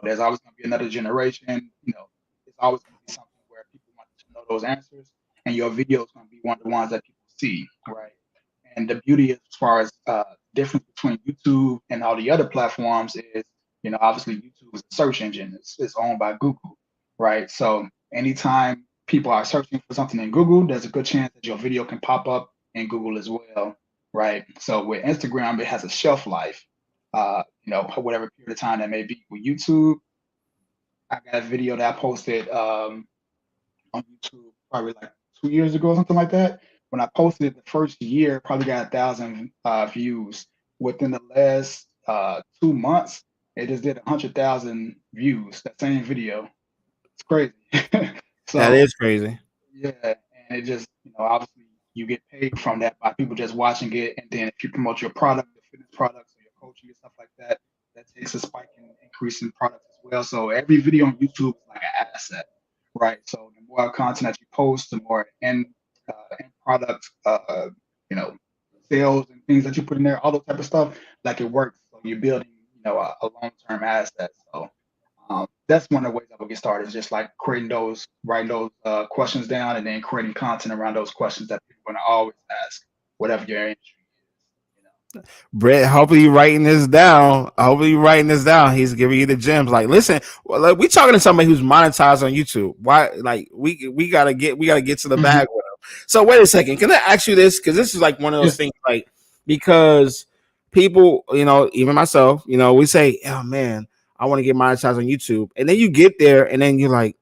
there's always going to be another generation. It's always going to be something where people want to know those answers. And your video is going to be one of the ones that people see, right? And the beauty as far as difference between YouTube and all the other platforms is, obviously YouTube is a search engine. It's owned by Google, right? So anytime people are searching for something in Google, there's a good chance that your video can pop up in Google as well, right? So with Instagram, it has a shelf life, whatever period of time that may be. With YouTube, I got a video that I posted on YouTube probably like 2 years ago, something like that. When I posted it the first year, probably got 1,000 views. Within the last 2 months, it just did 100,000 views. That same video. It's crazy. That So is crazy. yeah, and it just, obviously you get paid from that by people just watching it, and then if you promote your product, your fitness products, or your coaching and stuff like that, that takes a spike in increase in products as well. So every video on YouTube is like an asset, right? So the more content that you post, the more end product, you know, sales and things that you put in there, all those type of stuff, like it works. So you're building, a long-term asset. So that's one of the ways I would get started is just like writing those questions down, and then creating content around those questions that people are going to always ask, whatever your industry is. Brett, hopefully you writing this down. Hopefully you writing this down. He's giving you the gems. Like, listen, well, like, we talking to somebody who's monetized on YouTube. Why? Like, we gotta get to the Mhm. bag with him. So wait a second. Can I ask you this? Because this is like one of Yeah, those things. Like, because people, even myself, we say, oh man, I want to get monetized on YouTube, and then you get there, and then you're like,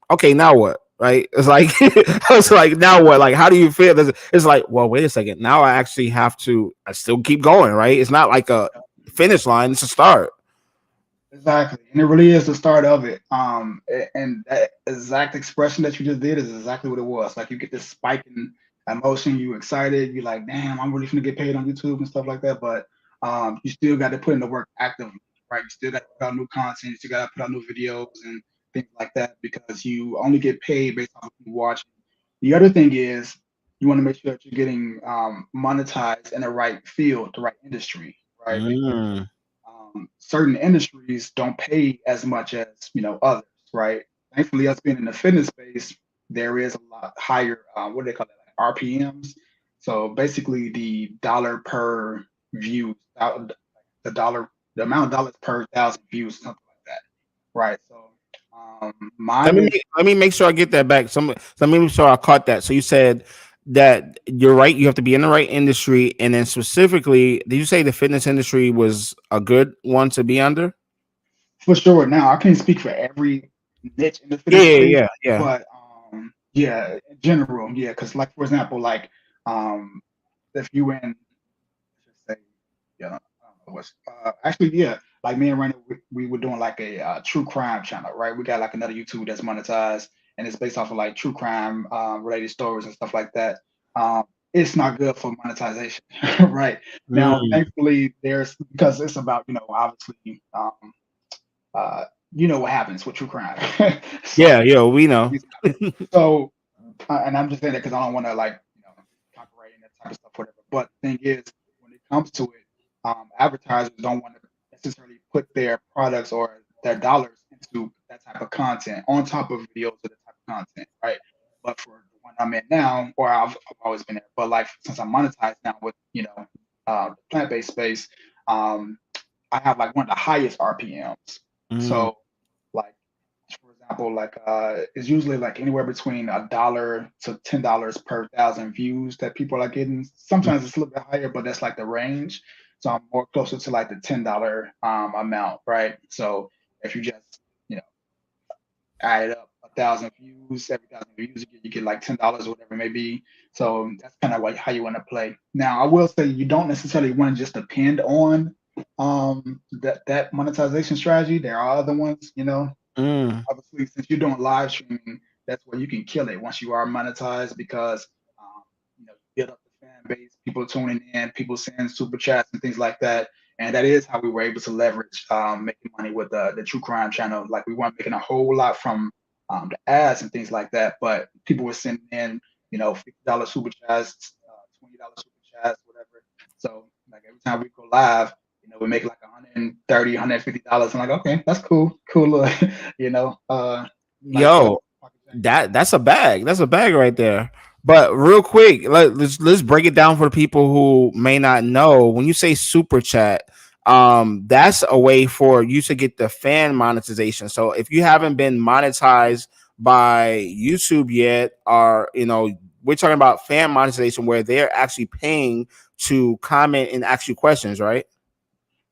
okay, now what? Right? It's like it's like now what? Like, how do you feel? It's like, well, wait a second. Now I actually have to. I still keep going. Right? It's not like a finish line. It's a start. exactly. And it really is the start of it. And that exact expression that you just did is exactly what it was. Like you get this spike in emotion, you excited, you're like, damn, I'm really gonna get paid on YouTube and stuff like that. But you still got to put in the work actively, right? You still got to put out new content, you still got to put out new videos and things like that because you only get paid based on what you watch. The other thing is you want to make sure that you're getting monetized in the right field, the right industry, right? Because Mm. certain industries don't pay as much as others, right? Thankfully, us being in the fitness space, there is a lot higher. What do they call it? Like RPMs. So basically, the dollar per view, the dollar, the amount of dollars per thousand views, something like that, right? So Let mine me is let me make sure I get that back. Let me make sure I caught that. So you said that you're right. You have to be in the right industry, and then specifically, did you say the fitness industry was a good one to be under? for sure. Now I can't speak for every niche in the Yeah, fitness space, yeah, yeah, but yeah, in general, yeah. Because like for example, like um, if you in just say yeah, I don't know what's actually yeah, like me and Randy, we were doing like a true crime channel, right? We got like another YouTube that's monetized, and it's based off of like true crime related stories and stuff like that. It's not good for monetization, right? Now, yeah. thankfully, there's because it's about obviously uh, what happens with true crime. Yeah, So yo, we know. so and I'm just saying that because I don't want to like copyright and that type of stuff, whatever. But the thing is, when it comes to it, advertisers don't want to necessarily put their products or their dollars into that type of content on top of videos of that type of content, right? But for the one I'm in now, or I've always been there, but like since I'm monetized now with the plant-based space, um, I have like one of the highest RPMs. Mm, So like for example, like it's usually like anywhere between $1 to $10 per thousand views that people are getting. Sometimes it's a little bit higher, but that's like the range. So I'm more closer to like the $10 amount, right? So if you just you know add up 1,000 views, every 1,000 views you get like $10, whatever it may be. So that's kind of like how you want to play. Now I will say you don't necessarily want to just depend on that monetization strategy. There are other ones. mm. Obviously, since you're doing live streaming, that's where you can kill it once you are monetized because you build up the fan base, people tuning in, people sending super chats and things like that. And that is how we were able to leverage making money with the true crime channel. Like we weren't making a whole lot from the ads and things like that, but people were sending in, $50 super chats, $20 super chats, whatever. So like every time we go live, we make like $130, $150. I'm like, okay, that's cool, cool. Nice Yo, that's a bag. That's a bag right there. But real quick, let's break it down for the people who may not know. When you say super chat, that's a way for you to get the fan monetization. So if you haven't been monetized by YouTube yet, or we're talking about fan monetization where they're actually paying to comment and ask you questions, right?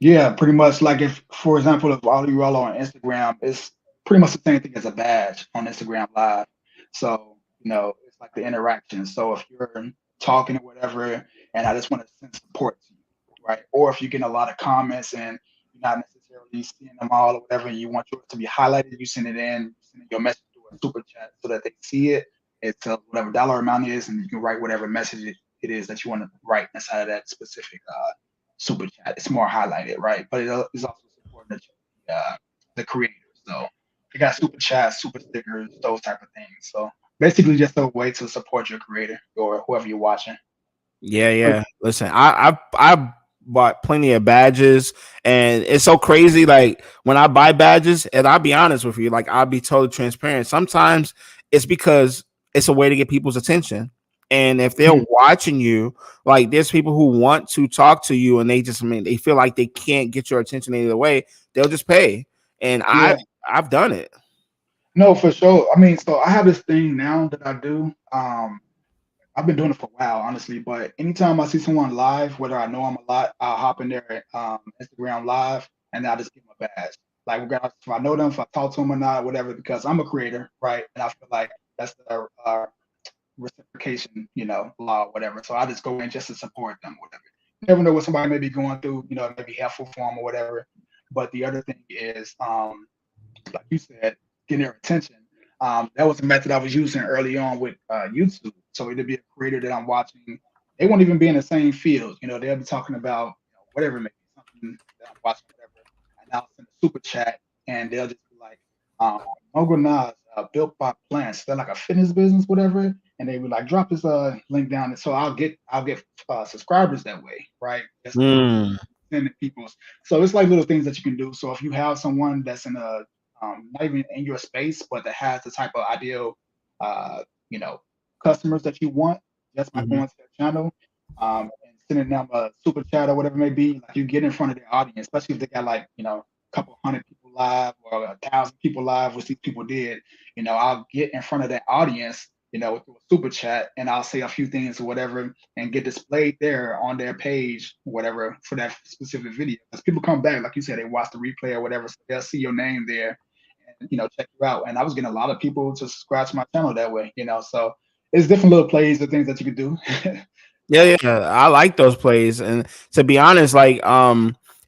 Yeah, pretty much. Like if, for example, if all you all on Instagram, it's pretty much the same thing as a badge on Instagram Live. So, it's like the interaction. So if you're talking or whatever, and I just want to send support to you, right? Or if you're getting a lot of comments and you're not necessarily seeing them all or whatever, and you want yours to be highlighted, you send it in, send your message to a super chat so that they see it. It's whatever dollar amount is, and you can write whatever message it is that you want to write inside of that specific super chat. It's more highlighted, right? But it's also supporting the creators. So you got super chats, super stickers, those type of things. So basically, just a way to support your creator or whoever you're watching. Yeah. Listen, I bought plenty of badges, and it's so crazy. Like when I buy badges, and I'll be honest with you, like I'll be totally transparent. Sometimes it's because it's a way to get people's attention. And if they're watching you, like there's people who want to talk to you and they feel like they can't get your attention any other way, they'll just pay. And I've done it. No, for sure. I mean, so I have this thing now that I do. I've been doing it for a while, honestly. But anytime I see someone live, whether I know them a lot, I'll hop in there Instagram live and I'll just give them a badge. Like regardless if I know them, if I talk to them or not, whatever, because I'm a creator, right? And I feel like that's the reciprocation, law or whatever. So I just go in just to support them, whatever. You never know what somebody may be going through, it may be helpful for them or whatever. But the other thing is, like you said, getting their attention. That was a method I was using early on with YouTube. So it'd be a creator that I'm watching. They won't even be in the same field. They'll be talking about whatever, maybe something that I'm watching, whatever. And I'll send a super chat, and they'll just be like, Uncle Naj, Built by Plants. They're like a fitness business, whatever. And they would like drop this link down. So I'll get subscribers that way, right? Just sending people. So it's like little things that you can do. So if you have someone that's in a not even in your space, but that has the type of ideal, customers that you want, just by going to their channel and sending them a super chat or whatever it may be, like you get in front of their audience, especially if they got like, a couple hundred people live or 1,000 people live, which these people did, I'll get in front of that audience, through a super chat, and I'll say a few things or whatever and get displayed there on their page, whatever, for that specific video. Because people come back, like you said, they watch the replay or whatever, so they'll see your name there and, check you out. And I was getting a lot of people to subscribe to my channel that way, so it's different little plays and things that you could do. Yeah, I like those plays. And to be honest, like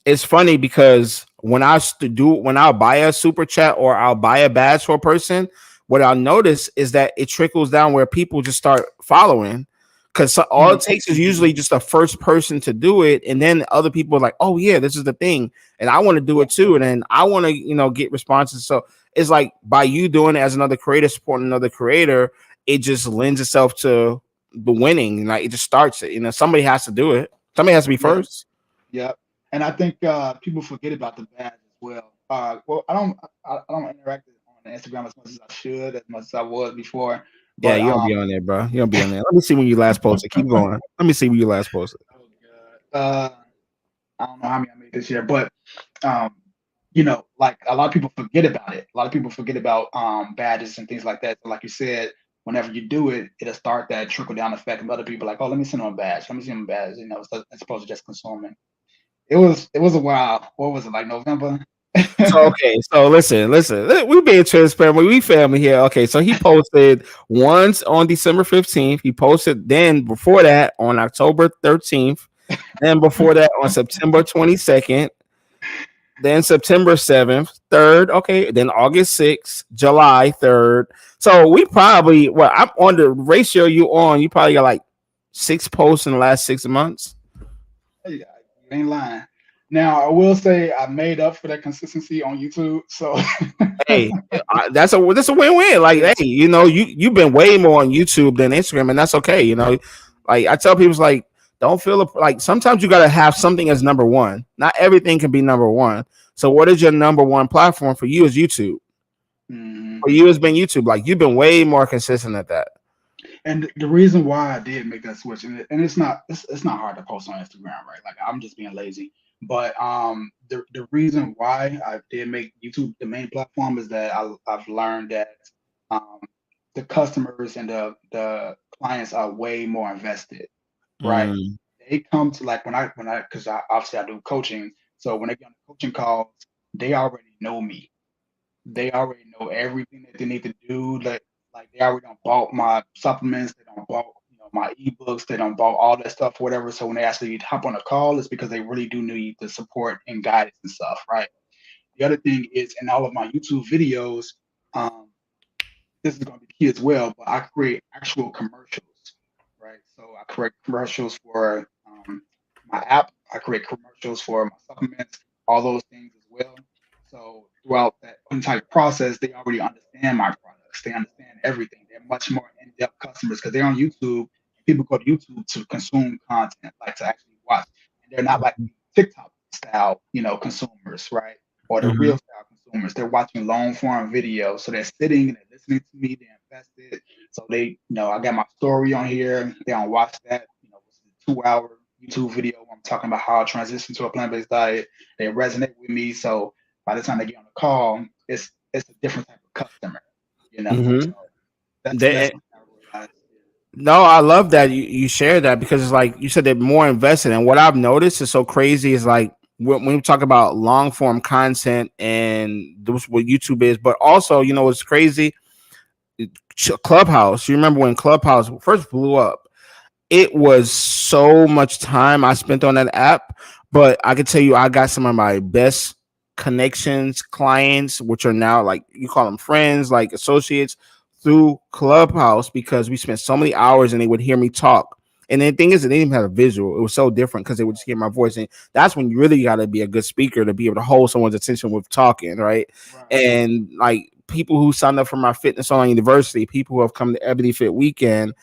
it's funny because when I'll buy a super chat or I'll buy a badge for a person, what I'll notice is that it trickles down where people just start following, because all it takes is usually just a first person to do it, and then other people are like, oh yeah, this is the thing, and I want to do it too, and then I want to get responses. So it's like by you doing it as another creator, supporting another creator, it just lends itself to the winning. Like it just starts it. Somebody has to do it. Somebody has to be first. Yeah. And I think people forget about the badge as well. Well, I don't interact on Instagram as much as I should, as much as I was before. But, yeah, you don't be on there, bro. You don't be on there. Let me see when you last posted. Keep going. Let me see when you last posted. Oh God. I don't know how many I made this year, but like a lot of people forget about it. A lot of people forget about badges and things like that. So like you said, whenever you do it, it'll start that trickle down effect of other people like, oh, let me send them a badge. Let me send them a badge. As opposed to just consuming. It was a while. What was it, like November? So listen. We being transparent. We family here. Okay, so he posted once on December 15th. He posted then before that on October 13th. Then before that on September 22nd. Then September 7th, 3rd. Okay, then August 6th, July 3rd. So we probably, I'm on the ratio you probably got like 6 posts in the last 6 months. You ain't lying. Now I will say I made up for that consistency on YouTube. So Hey, that's a win-win. Like, yeah. hey, you've been way more on YouTube than Instagram, and that's okay. Like I tell people, it's like don't feel like sometimes you gotta have something as number one. Not everything can be number one. So, what is your number one platform for you? Is YouTube. Mhm. For you, it's been YouTube. Like you've been way more consistent at that. And the reason why I did make that switch, and it's not hard to post on Instagram, right? Like I'm just being lazy. But the reason why I did make YouTube the main platform is that I've learned that um, the customers and the clients are way more invested, right? Mm, They come to like when I because I obviously I do coaching, so when they get on the coaching calls, they already know me. They already know everything that they need to do. Like they already don't bought my supplements, they don't bought my ebooks, they don't bought all that stuff, whatever. So when they actually hop on a call, it's because they really do need the support and guidance and stuff, right? The other thing is in all of my YouTube videos, um, this is going to be key as well, but I create actual commercials, right? So I create commercials for my app, I create commercials for my supplements, all those things as well. So throughout that entire process, they already understand my products, they understand everything. They're much more in-depth customers because they're on YouTube. People go to YouTube to consume content, like to actually watch, and they're not like TikTok style, consumers, right? Or the real mhm. style consumers. They're watching long form videos. So they're sitting and they're listening to me, they're invested. So I got my story on here. They don't watch that, it's a 2 hour YouTube video where I'm talking about how I transitioned to a plant-based diet. They resonate with me. So by the time they get on the call, it's a different type of customer, So Mhm. that's They, something I realized. no, I love that you share that because it's like you said they're more invested. And what I've noticed is so crazy is like when we talk about long form content and this what YouTube is, but also it's crazy. Clubhouse. You remember when Clubhouse first blew up? It was so much time I spent on that app, but I can tell you I got some of my best connections, clients, which are now like you call them friends, like associates through Clubhouse because we spent so many hours and they would hear me talk. And the thing is, they didn't even have a visual. It was so different because they would just hear my voice. And that's when you really got to be a good speaker to be able to hold someone's attention with talking, right? Right. And like people who signed up for my fitness online university, people who have come to Ebony Fit Weekend,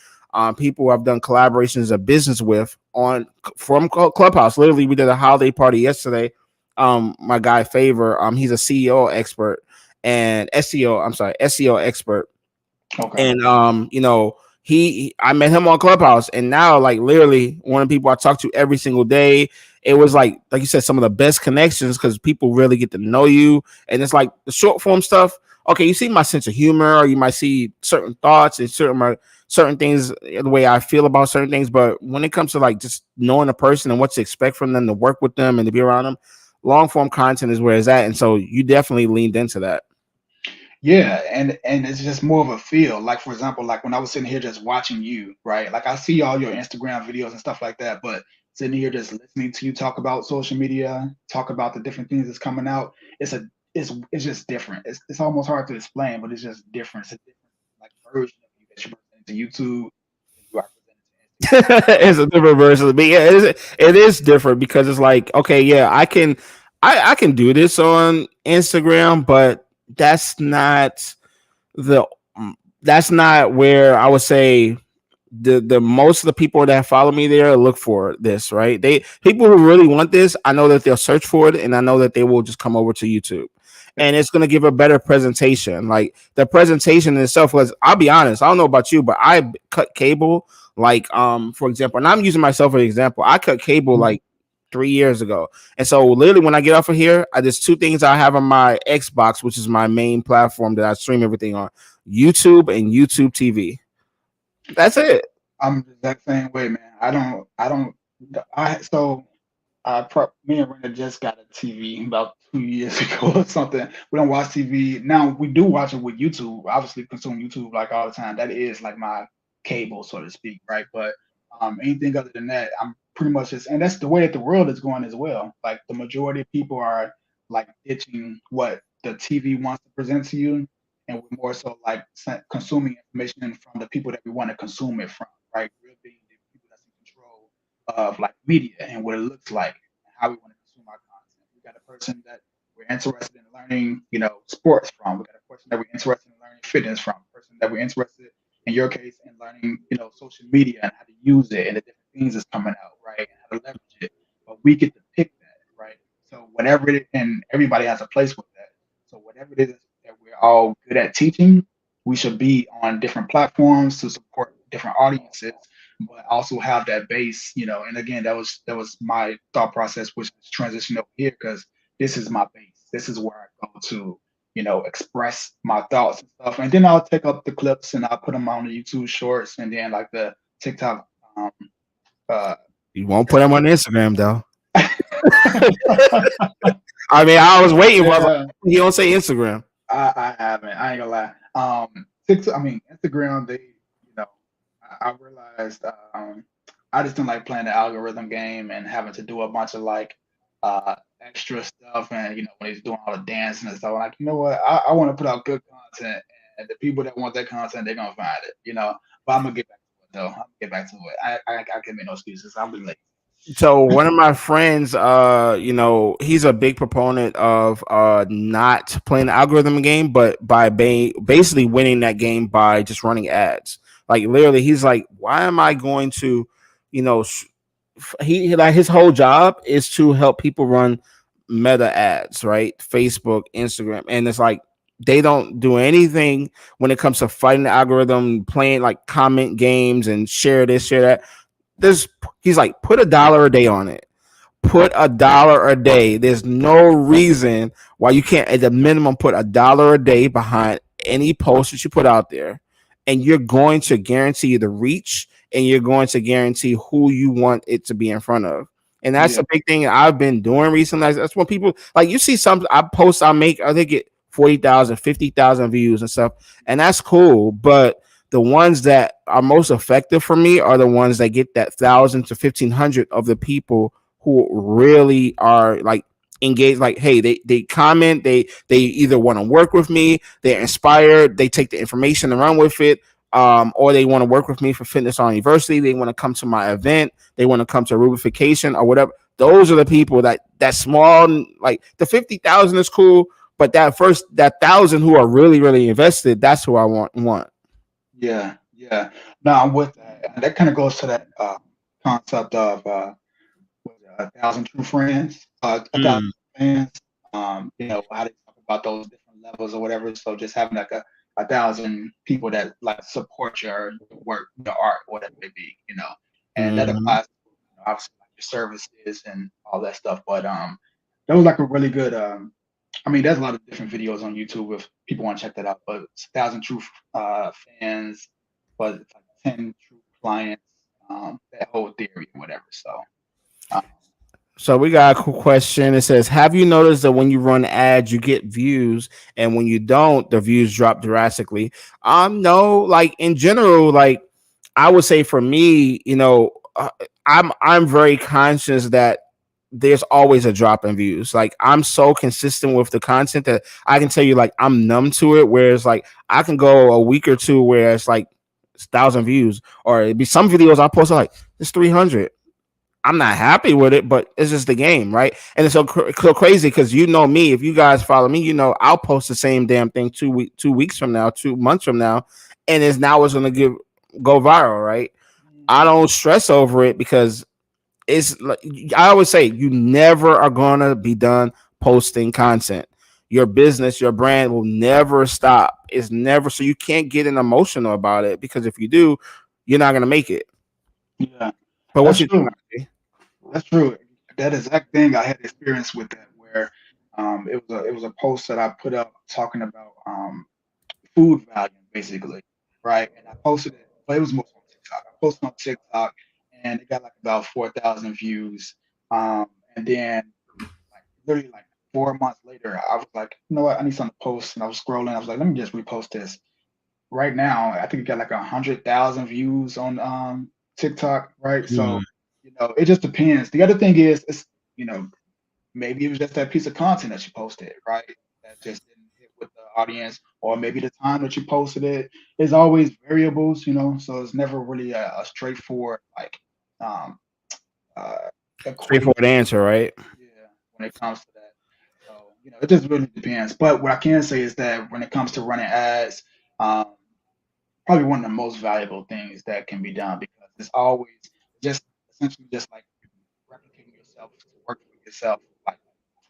people who I've done collaborations of business with on from Clubhouse. Literally, we did a holiday party yesterday. My guy Favor, he's a CEO expert and SEO. I'm sorry, SEO expert, Okay. and I met him on Clubhouse, and now like literally one of the people I talk to every single day. It was like you said, some of the best connections because people really get to know you, and it's like the short form stuff. Okay, you see my sense of humor, or you might see certain thoughts and certain things, the way I feel about certain things. But when it comes to like just knowing a person and what to expect from them, to work with them and to be around them, long form content is where it's at. And so you definitely leaned into that. Yeah, and it's just more of a feel. Like for example, like when I was sitting here just watching you, right? Like I see all your Instagram videos and stuff like that, but sitting here just listening to you talk about social media, talk about the different things that's coming out, it's just different. It's almost hard to explain, but it's just different. It's a different like version of you that you're presenting to YouTube than you are presenting to Instagram. It's a different version of me. Yeah, it is different because it's like, okay, yeah, I can do this on Instagram, but that's not the that's not where I would say the most of the people that follow me there look for this, right? They people who really want this, I know that they'll search for it, and I know that they will just come over to YouTube, and it's going to give a better presentation. Like the presentation in itself was, I'll be honest, I don't know about you, but I cut cable. Like for example, and I'm using myself as an example. I cut cable Mhm. like 3 years ago, and so literally when I get off of here, there's two things I have on my Xbox, which is my main platform that I stream everything on: YouTube and YouTube TV. That's it. I'm the exact same way, man. So me and Rena just got a TV about 2 years ago or something. We don't watch TV now. We do watch it with YouTube. Obviously, consume YouTube like all the time. That is like my cable, so to speak, right? But anything other than that, I'm pretty much just, and that's the way that the world is going as well. Like the majority of people are like ditching what the TV wants to present to you, and we're more so like consuming information from the people that we want to consume it from, right? We're being the people that's in control of like media and what it looks like and how we want to consume our content. We got a person that we're interested in learning, sports from. We got a person that we're interested in learning fitness from. A person that we're interested, in your case, in learning, social media and how to use it and the different things that's coming out, right, and how to leverage it. But we get to pick that, right? So whatever it is, and everybody has a place with that. So whatever it is that we're all good at teaching, we should be on different platforms to support different audiences, but also have that base, And again, that was my thought process, which is transition over here because this is my base. This is where I go to, express my thoughts and stuff. And then I'll take up the clips and I'll put them on the YouTube shorts and then like the TikTok. Uh, You won't put them on Instagram though. I mean, I was waiting for. yeah, You don't say Instagram. I haven't. I ain't gonna lie. Instagram. Know, I realized I just don't like playing the algorithm game and having to do a bunch of like extra stuff. And when he's doing all the dancing and stuff, I'm like, you know what? I want to put out good content, and the people that want that content, they're gonna find it. But I'm gonna get back to it though. I'm gonna get back to it. I can't make no excuses. I'll be late. So one of my friends, he's a big proponent of not playing the algorithm game, but by basically winning that game by just running ads. Like literally, he's like, why am I going to, he like his whole job is to help people run meta ads, right? Facebook, Instagram, and it's like they don't do anything when it comes to fighting the algorithm, playing like comment games and share this, share that. He's like, put $1 a day on it. Put $1 a day. There's no reason why you can't at the minimum put $1 a day behind any post that you put out there, and you're going to guarantee the reach and you're going to guarantee who you want it to be in front of. And that's a big thing I've been doing recently. That's when people like you see some I post I make, I think it 40,000, 50,000 views and stuff, and that's cool. But the ones that are most effective for me are the ones that get that 1,000 to 1,500 of the people who really are like engaged. Like, hey, they comment, they either want to work with me, they're inspired, they take the information and run with it, or they want to work with me for Fitness on University. They want to come to my event, they want to come to Rubification or whatever. Those are the people that small, like the 50,000 is cool, but that 1,000 who are really, really invested, that's who I want. Yeah. No, I'm with that. And that kind of goes to that concept of 1,000 true friends, 1,000 fans. How they talk about those different levels or whatever. So just having like a 1,000 people that like support your work, your art, whatever it may be, and that applies to obviously like your services and all that stuff. But that was like a really good. There's a lot of different videos on YouTube if people want to check that out. But it's 1,000 true fans, but it's like 10 true clients. That whole theory, whatever. So we got a cool question. It says, have you noticed that when you run ads, you get views, and when you don't, the views drop drastically? No, like in general, like I would say for me, I'm very conscious that there's always a drop in views. Like I'm so consistent with the content that I can tell you, like I'm numb to it. Whereas like I can go a week or two where it's like 1,000 views, or it'd be some videos I post like it's 300. I'm not happy with it, but it's just the game, right? And it's so crazy because me. If you guys follow me, I'll post the same damn thing 2 weeks from now, 2 months from now, and it's going to go viral, right? I don't stress over it because it's like I always say, you never are going to be done posting content. Your business, your brand will never stop. It's never, so you can't get emotional about it because if you do, you're not going to make it. Yeah, but what's true. That's true. That exact thing I had experience with that where it was a post that I put up talking about food value basically, right? And I posted it, but it was mostly on TikTok. I posted on TikTok and it got like about 4,000 views. And then like literally like 4 months later, I was like, you know what, I need something to post. And I was scrolling, I was like, let me just repost this. Right now, I think it got like 100,000 views on TikTok, right? So it just depends. The other thing is, it's maybe it was just that piece of content that you posted, right? That just didn't hit with the audience, or maybe the time that you posted it. There's always variables, so it's never really a straightforward um straightforward answer, right? Yeah, when it comes to that. it just really depends. But what I can say is that when it comes to running ads, um, probably one of the most valuable things that can be done because it's always just essentially just like replicating yourself to work for yourself like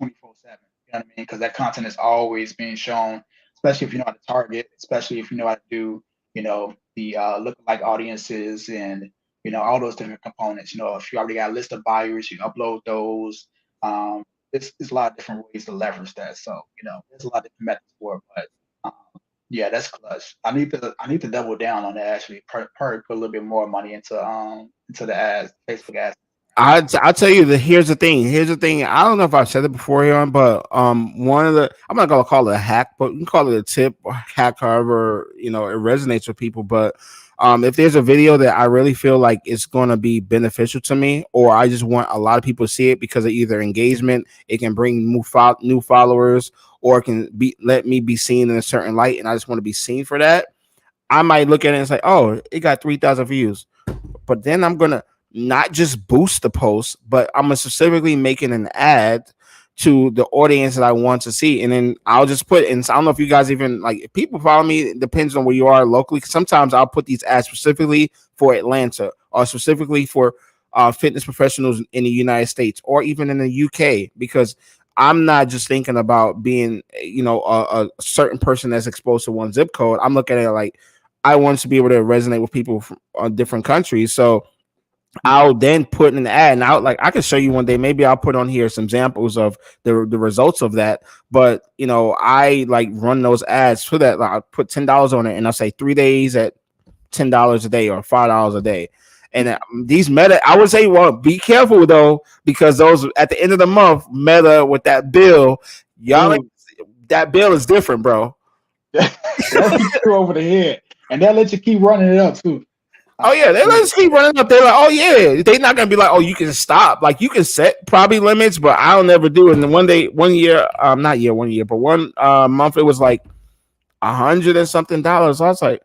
24/7. You know what I mean? Because that content is always being shown, especially if you know how to target, especially if you know how to do, the lookalike audiences and all those different components. If you already got a list of buyers, you upload those. Um, it's a lot of different ways to leverage that. So there's a lot of different methods for it, but um, yeah, that's clutch. I need to double down on that actually. Probably put a little bit more money into the ads, Facebook ads. I'll tell you that here's the thing. Here's the thing. I don't know if I've said it before here, but one of the I'm not gonna call it a hack, but you can call it a tip or hack, however it resonates with people. But if there's a video that I really feel like it's gonna be beneficial to me, or I just want a lot of people to see it because of either engagement, it can bring new followers, or it can be let me be seen in a certain light, and I just want to be seen for that. I might look at it and say, "Oh, it got 3,000 views," but then I'm gonna not just boost the post, but I'm gonna specifically making an ad to the audience that I want to see, and then I'll just put. And I don't know if you guys even like if people follow me. It depends on where you are locally. Sometimes I'll put these ads specifically for Atlanta or specifically for fitness professionals in the United States or even in the UK because I'm not just thinking about being, a certain person that's exposed to one zip code. I'm looking at it like I want to be able to resonate with people from different countries. So I'll then put in an ad and out like I can show you one day. Maybe I'll put on here some examples of the results of that. But I like run those ads for that. Like, I put $10 on it and I'll say 3 days at $10 a day or $5 a day. And these Meta, I would say, well, be careful though, because those at the end of the month, Meta with that bill, y'all, that bill is different, bro. That's you over the head, and they'll let you keep running it up too. Oh yeah, they let us keep running up. They're like, oh yeah, they're not gonna be like, oh, you can stop. Like you can set probably limits, but I'll never do it. And then one year, not year, 1 year, but one month, it was like $100 and something. I was like,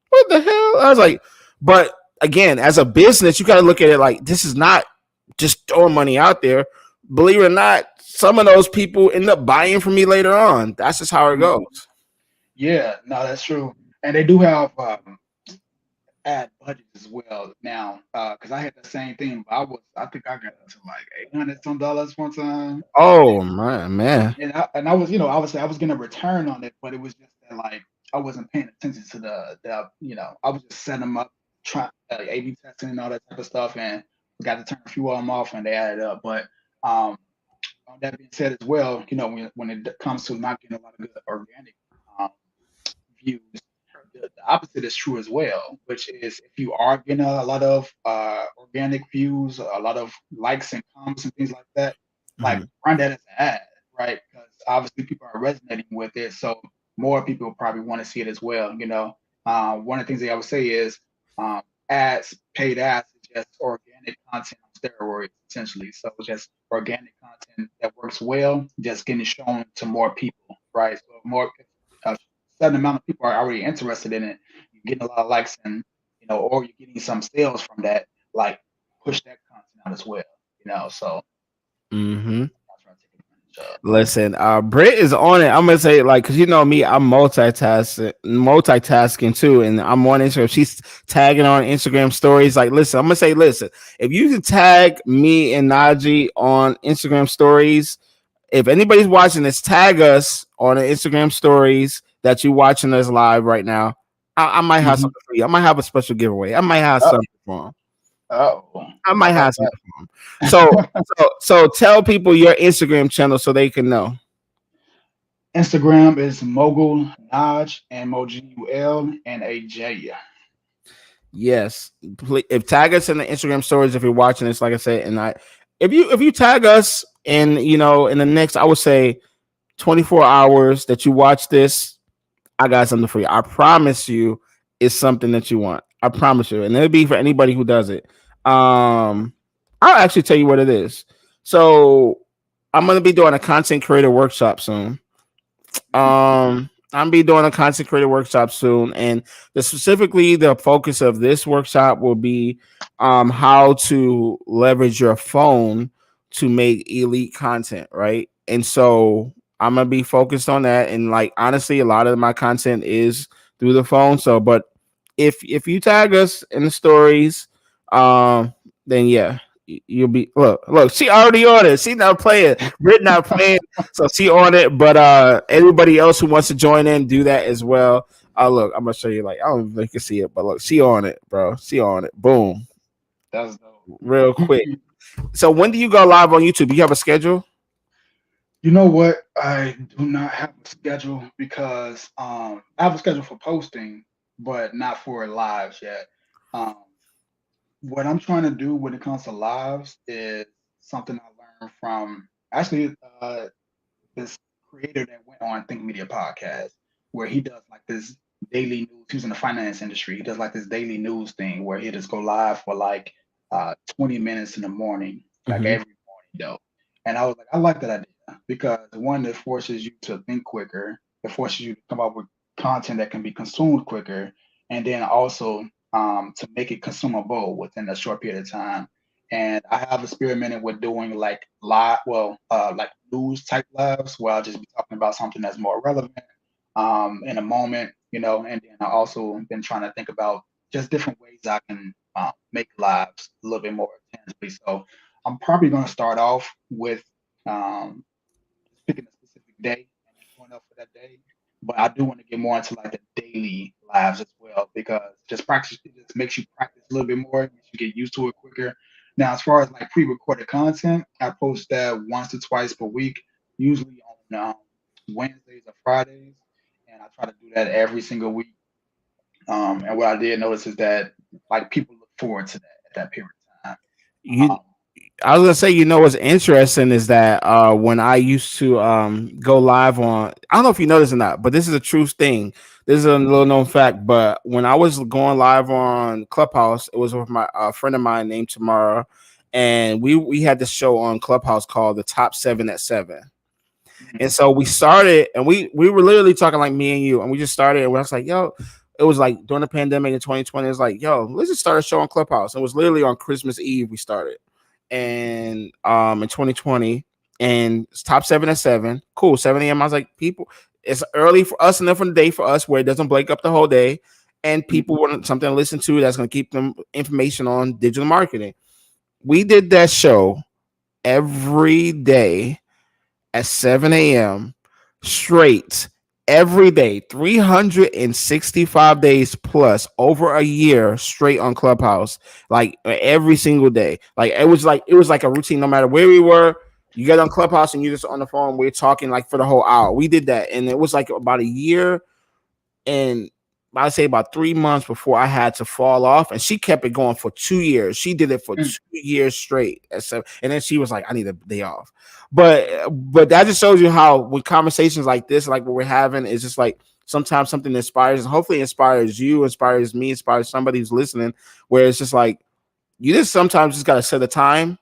what the hell? I was like, but again, as a business, you got to look at it like this is not just throwing money out there. Believe it or not, some of those people end up buying from me later on. That's just how it goes. Yeah, no, that's true. And they do have ad budgets as well now. Because I had the same thing, but I think I got to like $800 one time. Oh my man. And I was, obviously I was getting a return on it, but it was just that like I wasn't paying attention to I was just setting them up, trying A/B testing and all that type of stuff, and we got to turn a few of them off, and they added up. But on that being said, as well, when it comes to not getting a lot of good organic views, the opposite is true as well, which is if you are getting a lot of organic views, a lot of likes and comments and things like that, like run that as an ad, right? Because obviously people are resonating with it, so more people probably want to see it as well. One of the things that I would say is paid ads is just organic content on steroids, essentially. So just organic content that works well, just getting shown to more people, right? So more a certain amount of people are already interested in it. You're getting a lot of likes and or you're getting some sales from that, like push that content out as well. So listen, Britt is on it. I'm gonna say like, cause me, I'm multitasking too, and I'm on Instagram. She's tagging on Instagram stories. Like, listen, I'm gonna say, listen, if you can tag me and Naji on Instagram stories, if anybody's watching this, tag us on the Instagram stories that you're watching us live right now. I might have something for you. I might have a special giveaway. I might have something for them. I might have something for them. So tell people your Instagram channel so they can know. Instagram is Mogul Naj, MOGULNAJ. Yes, if tag us in the Instagram stories if you're watching this, like I said, and if you tag us in in the next, I would say 24 hours that you watch this, I got something for you. I promise you, it's something that you want. I promise you, and it'll be for anybody who does it. I'll actually tell you what it is. So I'm gonna be doing a content creator workshop soon. I'm be doing a content creator workshop soon, and specifically the focus of this workshop will be how to leverage your phone to make elite content, right? And so I'm gonna be focused on that. And like honestly, a lot of my content is through the phone. So, but if you tag us in the stories, then yeah, you'll be look. She already on it. She not playing. Britt not playing. So she on it. But anybody else who wants to join in, do that as well. Look, I'm gonna show you. Like I don't know if you can see it, but look, she on it, bro. She on it. Boom, That's dope. real quick. So when do you go live on YouTube? Do you have a schedule? You know what? I do not have a schedule because I have a schedule for posting, but not for lives yet. Um, what I'm trying to do when it comes to lives is something I learned from actually this creator that went on Think Media podcast, where he does like this daily news. He's in the finance industry. He does like this daily news thing where he just go live for like 20 minutes in the morning, like Mm-hmm. every morning, though. And I was like, I like that idea because one, it forces you to think quicker. It forces you to come up with content that can be consumed quicker, and then also to make it consumable within a short period of time. And I have experimented with doing like live, like news type lives where I'll just be talking about something that's more relevant in a moment, and then I also been trying to think about just different ways I can make lives a little bit more tangibly. So I'm probably going to start off with um, picking a specific day and then going up for that day. But I do want to get more into like the daily lives as well because just practice it just makes you practice a little bit more, makes you get used to it quicker. Now, as far as like pre-recorded content, I post that once to twice per week, usually on Wednesdays or Fridays, and I try to do that every single week. And what I did notice is that like people look forward to that at that period of time. You Um, I was gonna say, what's interesting is that when I used to go live on, I don't know if you know this or not, but this is a true thing. This is a little known fact. But when I was going live on Clubhouse, it was with my friend of mine named Tamara, and we had this show on Clubhouse called the Top Seven at Seven. And mhm, so we started, and we were literally talking like me and you, and we just started, and we was like, yo, it was like during the pandemic in 2020. It's like, yo, let's just start a show on Clubhouse. It was literally on Christmas Eve we started, and in 2020, and it's top 7 at 7. Cool, 7 a.m. I was like, people, it's early for us and then for the day for us where it doesn't break up the whole day, and mhm, people want something to listen to that's going to keep them information on digital marketing. We did that show every day at 7 a.m. straight every day, 365 days plus over a year straight on Clubhouse, like every single day. Like it was like a routine no matter where we were. You get on Clubhouse and you just on the phone, we're talking like for the whole hour. We did that, and it was like about a year and I'd say about 3 months before I had to fall off. And she kept it going for 2 years. She did it for mhm, 2 years straight. And then she was like, I need a day off. But that just shows you how with conversations like this, like what we're having, is just like sometimes something inspires and hopefully inspires you, inspires me, inspires somebody who's listening, where it's just like you just sometimes just gotta set a time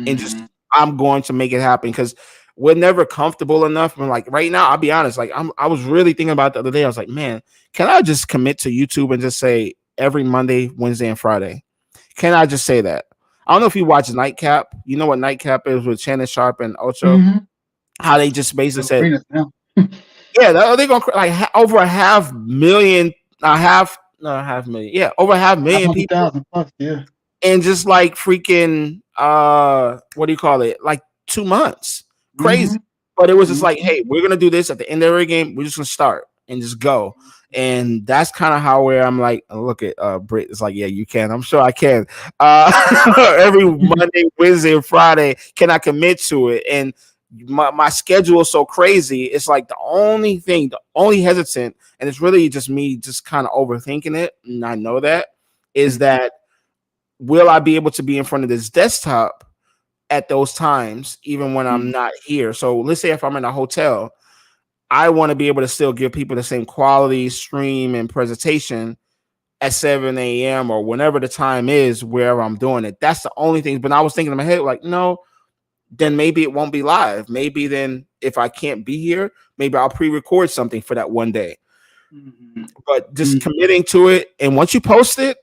and just mhm, I'm going to make it happen because we're never comfortable enough. And like right now, I'll be honest, like I was really thinking about it the other day. I was like, man, can I just commit to YouTube and just say every Monday, Wednesday, and Friday? Can I just say that? I don't know if you watch Nightcap. You know what Nightcap is with Shannon Sharp and Ocho? mhm. How they just basically said, Arenas now. yeah, they're going to like over a half million, a half, no, a half million. Yeah, over a half million people 500,000 plus, yeah. in just like freaking what do you call it, like 2 months, crazy. Mhm, But it was just like, mhm, hey, we're gonna do this at the end of every game, we're just gonna start and just go. And that's kind of how where I'm like, look at Brit, it's like, yeah, you can, I'm sure I can. Every mhm, Monday, Wednesday, and Friday, can I commit to it? And my schedule is so crazy, it's like the only hesitant, and it's really just me just kind of overthinking it, and I know that is mhm, that will I be able to be in front of this desktop at those times, even when I'm mhm, not here? So let's say if I'm in a hotel, I want to be able to still give people the same quality stream and presentation at 7 a.m. or whenever the time is, wherever I'm doing it. That's the only thing. But I was thinking in my head, like, no, then maybe it won't be live. Maybe then if I can't be here, maybe I'll pre-record something for that one day. mhm, But just mhm. committing to it, and once you post it,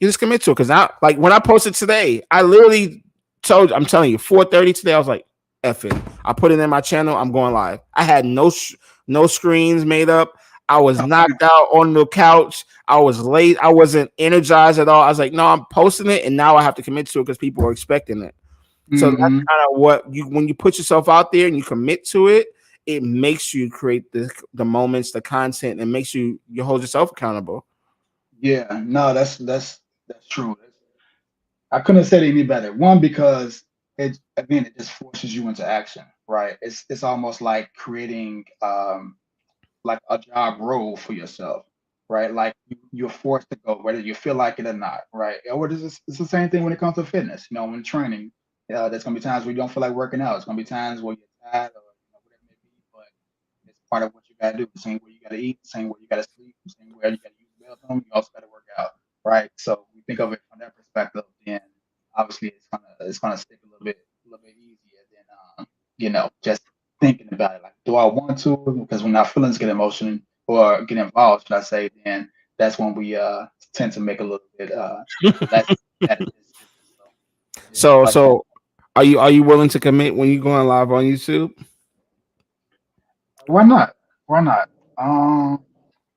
you just commit to it. Because now, like when I posted today, I literally I'm telling you, 4:30 today, I was like, F it. I put it in my channel. I'm going live. I had no screens made up. I was knocked out on the couch. I was late. I wasn't energized at all. I was like, no, I'm posting it, and now I have to commit to it because people are expecting it. So that's Mm-hmm. kind of what you when you put yourself out there and you commit to it, it makes you create the moments, the content, and makes you hold yourself accountable. Yeah, no, that's true. I couldn't have said it any better. One, because it just forces you into action, right? It's almost like creating like a job role for yourself, right? Like you're forced to go, whether you feel like it or not, right? Or it's the same thing when it comes to fitness. You know, when training, there's gonna be times where you don't feel like working out. It's gonna be times where you're tired or whatever it may be, but it's part of what you gotta do. The same way you gotta eat, the same way you gotta sleep, the same way you gotta use the bathroom, you also gotta work out, right? So we think of it from that perspective, then obviously it's gonna stick a little bit easier than just thinking about it. Like, do I want to? Because when our feelings get emotional or get involved, should I say, then that's when we tend to make a little bit less better decisions. So yeah, I So like that. so are you willing to commit when you going live on YouTube? Why not? Why not?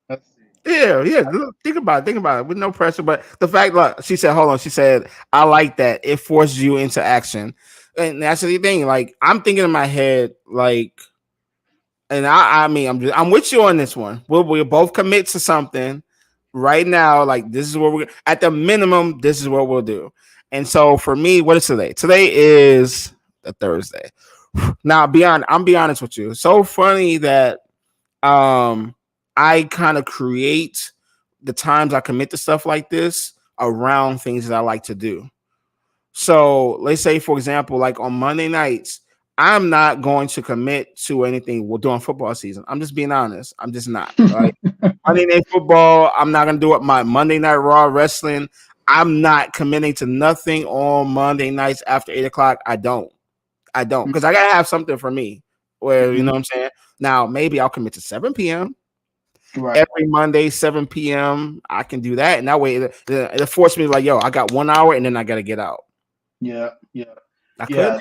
Let's see. Yeah, yeah. Think about it. Think about it with no pressure. But the fact, like she said, hold on. She said, I like that. It forces you into action. And that's the thing. Like, I'm thinking in my head, like, and I mean, I'm with you on this one. We'll both commit to something right now. Like, this is what we're at the minimum. This is what we'll do. And so for me, what is today? Today is a Thursday. Now, I'm be honest with you. So funny that um I kind of create the times I commit to stuff like this around things that I like to do. So let's say, for example, like on Monday nights, I'm not going to commit to anything during football season. I'm just being honest. I'm just not. Like Monday night football, I'm not gonna do it. My Monday night Raw wrestling, I'm not committing to nothing on Monday nights after 8 o'clock. I don't because I gotta have something for me. Where you know Mhm. what I'm saying. Now maybe I'll commit to 7 p.m. Right. every Monday, 7 p.m. I can do that, and that way it forced me like, yo, I got 1 hour, and then I gotta get out. Yeah. Yeah. I could. Yeah.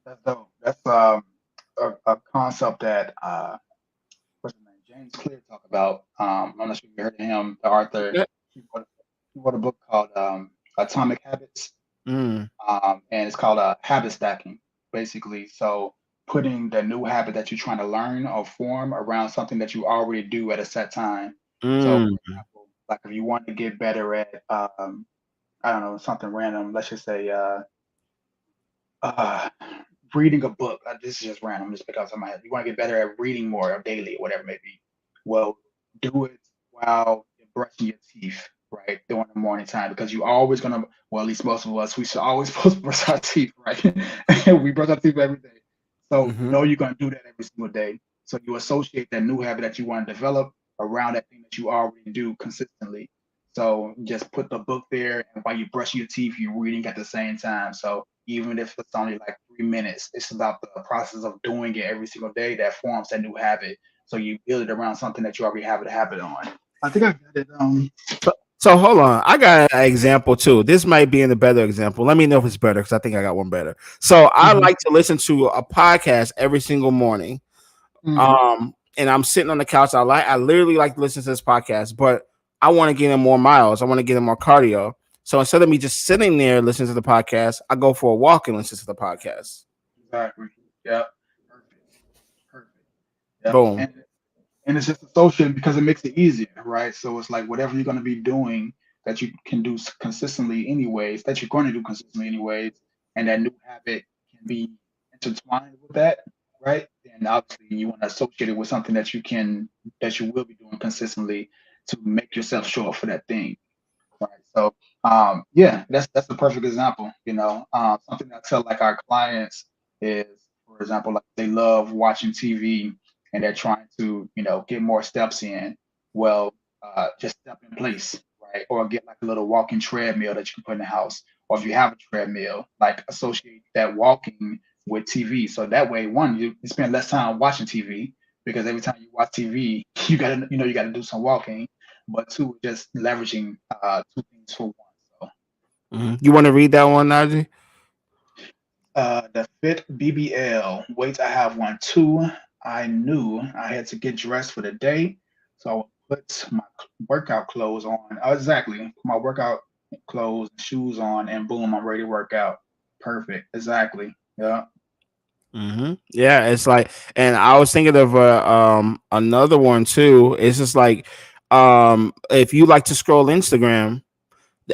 That's dope. That's a concept that what's his name? James Clear talk about. I'm not sure if you heard of him, the author. Yeah. He wrote a book called Atomic Habits, Mm, and it's called habit stacking, basically. So putting the new habit that you're trying to learn or form around something that you already do at a set time. So, for mm, example, like if you want to get better at, I don't know, something random, let's just say, uh, reading a book. This is just random, just because of my head. You want to get better at reading more or daily, whatever it may be. Well, do it while you're brushing your teeth, right? During the morning time, because you're always gonna. Well, at least most of us, we should always supposed to brush our teeth, right? We brush our teeth every day, so you mm-hmm. know you're gonna do that every single day. So you associate that new habit that you want to develop around that thing that you already do consistently. So just put the book there, and while you brush your teeth, you're reading at the same time. So even if it's only like 3 minutes, it's about the process of doing it every single day that forms that new habit. So you build it around something that you already have a habit on. I think I got it. So hold on, I got an example too. This might be in a better example. Let me know if it's better because I think I got one better. So I Mhm, like to listen to a podcast every single morning. mhm. And I'm sitting on the couch. I literally like to listen to this podcast, but I want to get in more miles. I want to get in more cardio. So instead of me just sitting there listening to the podcast, I go for a walk and listen to the podcast. Exactly. Yep. Perfect. Perfect. Yep. Boom. And it's just associated because it makes it easier, right? So it's like whatever you're going to be doing that you can do consistently, anyways, that you're going to do consistently, anyways, and that new habit can be intertwined with that, right? And obviously, you want to associate it with something that you will be doing consistently to make yourself show up for that thing. Right. So, yeah, that's a perfect example. Something that I tell like our clients is, for example, like they love watching TV and they're trying to, get more steps in. Well, just step in place, right? Or get like a little walking treadmill that you can put in the house. Or if you have a treadmill, like associate that walking with TV. So that way, one, you spend less time watching TV because every time you watch TV, you gotta do some walking, but two, just leveraging two things for one. So Mhm. You want to read that one, Najee? The Fit BBL. Wait, I have one too. I knew I had to get dressed for the day, so I would put my workout clothes on. Exactly, put my workout clothes, shoes on, and boom, I'm ready to work out. Perfect. Exactly. Yeah. Yeah, it's like, and I was thinking of another one too. It's just like, if you like to scroll Instagram,